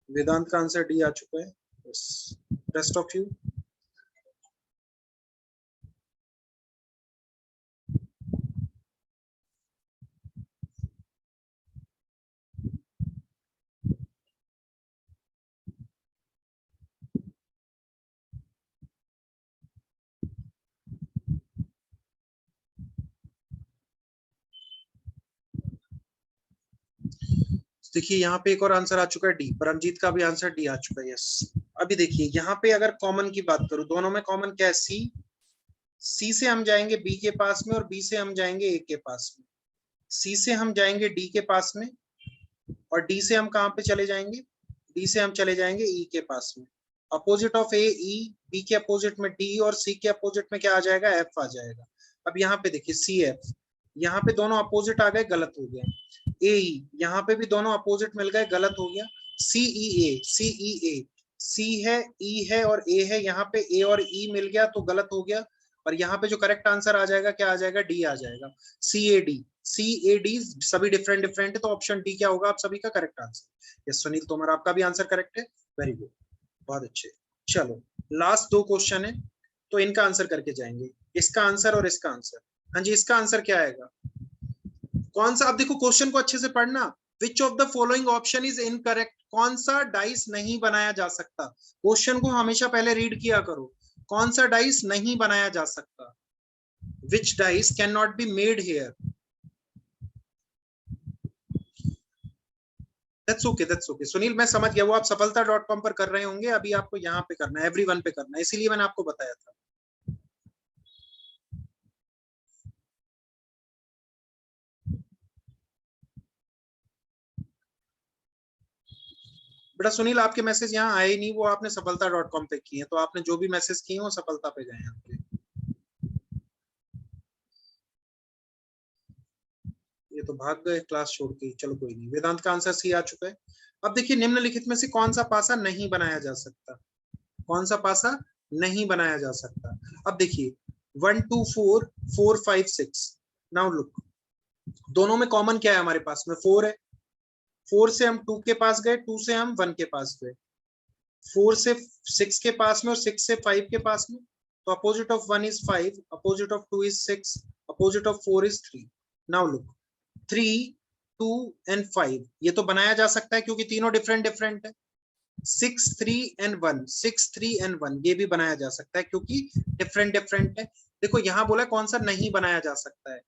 वेदांत का आंसर डी आ चुका है। Yes, rest of you. देखिए यहाँ पे एक और आंसर आ चुका है डी। परमजीत का भी आंसर डी आ चुका है। यस। अभी देखिए यहाँ पे अगर कॉमन की बात करूं, दोनों में कॉमन क्या है? सी। सी से हम जाएंगे बी के पास में, और बी से हम जाएंगे ए के पास में। सी से हम जाएंगे डी के पास में, और डी से हम कहाँ पे चले जाएंगे? डी से हम चले जाएंगे ई के पास में। Opposite of A E, B के अपोजिट में डी, और सी के अपोजिट में क्या आ जाएगा? एफ आ जाएगा। अब यहाँ पे देखिए सी एफ, यहाँ पे दोनों अपोजिट आ गए, गलत हो गया। ए ई, यहाँ पे भी दोनों अपोजिट मिल गए, गलत हो गया। सी ई ए, सी ई ए, सी है, ई है और ए है, यहाँ पे ए और ई मिल गया तो गलत हो गया। और यहाँ पे जो करेक्ट आंसर आ जाएगा क्या आ जाएगा? डी आ जाएगा। C A D, C A D सभी डिफरेंट डिफरेंट है, तो ऑप्शन डी क्या होगा आप सभी का correct answer? Yes Sunil Tomar, आपका भी आंसर करेक्ट है, वेरी गुड, बहुत अच्छे। चलो लास्ट 2 क्वेश्चन है, तो इनका आंसर करके जाएंगे। इसका आंसर और इसका आंसर। हाँ जी, इसका आंसर क्या आएगा? कौन सा? अब देखो क्वेश्चन को अच्छे से पढ़ना। Which of the following option is incorrect? कौन सा डाइस नहीं बनाया जा सकता? क्वेश्चन को हमेशा पहले रीड किया करो। कौन सा डाइस नहीं बनाया जा सकता? Which dice can not be made here? That's okay, that's okay Sunil, मैं समझ गया। वो आप सफलता.com पर कर रहे होंगे, अभी आपको यहाँ पे करना है, एवरीवन पे करना है, इसीलिए मैंने आपको बताया था। बेटा सुनील आपके मैसेज यहाँ आए नहीं, वो आपने सफलता.com पे किए हैं, तो आपने जो भी मैसेज किए वो सफलता पे गए हैं आपके। ये तो भाग गए क्लास छोड़ के, चलो कोई नहीं। वेदांत का आंसर सी आ चुका है। अब देखिए निम्नलिखित में से कौन सा पासा नहीं बनाया जा सकता, कौन सा पासा नहीं बनाया जा सकता। अब देखिए 1 2 4 4 5 6, नाउ लुक, दोनों में कॉमन क्या है हमारे पास में, 4 है। 4 से हम 2 के पास गए, 2 से हम 1 के पास गए, 4 से 6 के पास में और 6 से 5 के पास में। तो opposite of 1 is 5, opposite of 2 is 6, opposite of 4 is 3। Now look 3 2 and 5 ये तो बनाया जा सकता है क्योंकि तीनों डिफरेंट डिफरेंट है। 6 3 एंड 1, 6 3 एंड 1 ये भी बनाया जा सकता है क्योंकि डिफरेंट डिफरेंट है। देखो यहाँ बोला कौन सा नहीं बनाया जा सकता है,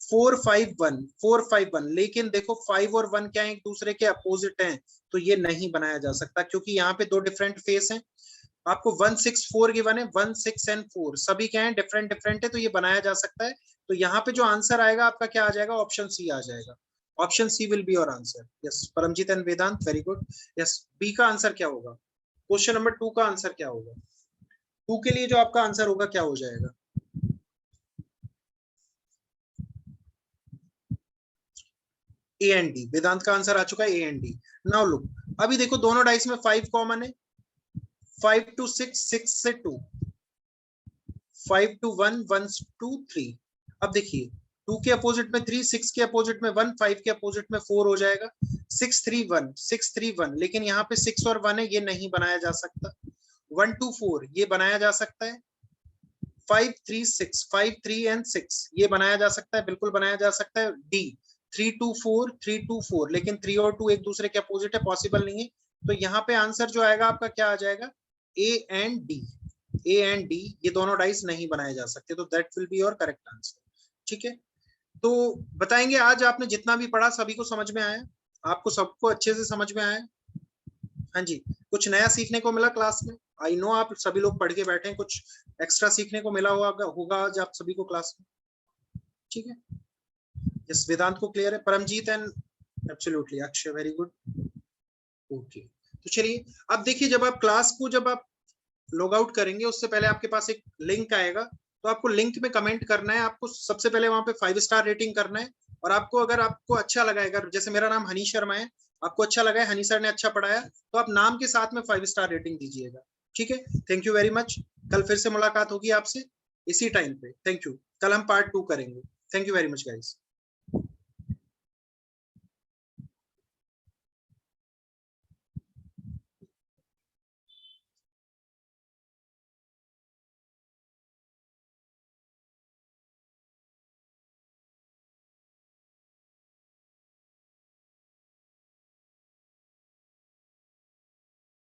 4 5 1, 4 5 1, लेकिन देखो 5 और 1 क्या है, एक दूसरे के अपोजिट हैं, तो ये नहीं बनाया जा सकता क्योंकि यहाँ पे दो डिफरेंट फेस हैं। आपको 1 6 4 गिवन है, 1 6 एंड 4 सभी क्या है, डिफरेंट डिफरेंट है, तो ये बनाया जा सकता है। तो यहाँ पे जो आंसर आएगा आपका क्या आ जाएगा, ऑप्शन सी आ जाएगा। Option C will be your answer. Yes Paramjit and Vedant, very good. Yes B का आंसर क्या होगा, क्वेश्चन नंबर 2 का आंसर क्या होगा, 2 के लिए जो आपका आंसर होगा क्या हो जाएगा, ए एंड डी। वेदांत का आंसर आ चुका है A and D. Now look, अभी देखो दोनों डाइस में 5 कॉमन है, 5 to 6, 6 से 2, 5 to 1, 1 to 3। अब देखिए 2 के अपोजिट में 3, 6 के अपोजिट में 1, 5 के अपोजिट में 4 हो जाएगा, 6 3 1, 6 3 1, लेकिन यहाँ पे 6 और 1 है, ये नहीं बनाया जा सकता। 1 2 4 ये बनाया जा सकता है, 5 3 6, 5 3 एंड 6 ये बनाया जा सकता है, बिल्कुल बनाया जा सकता है। डी 3 2 4, 3 2 4, लेकिन 3 और 2 एक दूसरे के अपोजिट है, पॉसिबल नहीं है। तो यहाँ पे आंसर जो आएगा आपका क्या आ जाएगा, A and D. A and D ये दोनों डाइस नहीं बनाए जा सकते, तो that will be your correct answer. ठीक है, तो बताएंगे आज आपने जितना भी पढ़ा सभी को समझ में आया, आपको सबको अच्छे से समझ में आया। हाँ जी, कुछ नया सीखने को मिला क्लास में, आई नो आप सभी लोग पढ़ के बैठे हैं, कुछ एक्स्ट्रा सीखने को मिला होगा आज आप सभी को क्लास में। ठीक है, यस वेदांत को क्लियर है, Paramjit and absolutely Akshay, very good. Okay, तो चलिए अब देखिए, जब आप क्लास को जब आप लॉग आउट करेंगे उससे पहले आपके पास एक लिंक आएगा, तो आपको लिंक में कमेंट करना है, आपको सबसे पहले वहां पे 5 स्टार रेटिंग करना है। और आपको अगर आपको अच्छा लगा, अगर जैसे मेरा नाम हनी शर्मा है, आपको अच्छा लगा है, हनी सर ने अच्छा पढ़ाया, तो आप नाम के साथ में 5 स्टार रेटिंग दीजिएगा। ठीक है, थैंक यू वेरी मच। कल फिर से मुलाकात होगी आपसे इसी टाइम पे। थैंक यू, कल हम पार्ट 2 करेंगे। Thank you very much guys.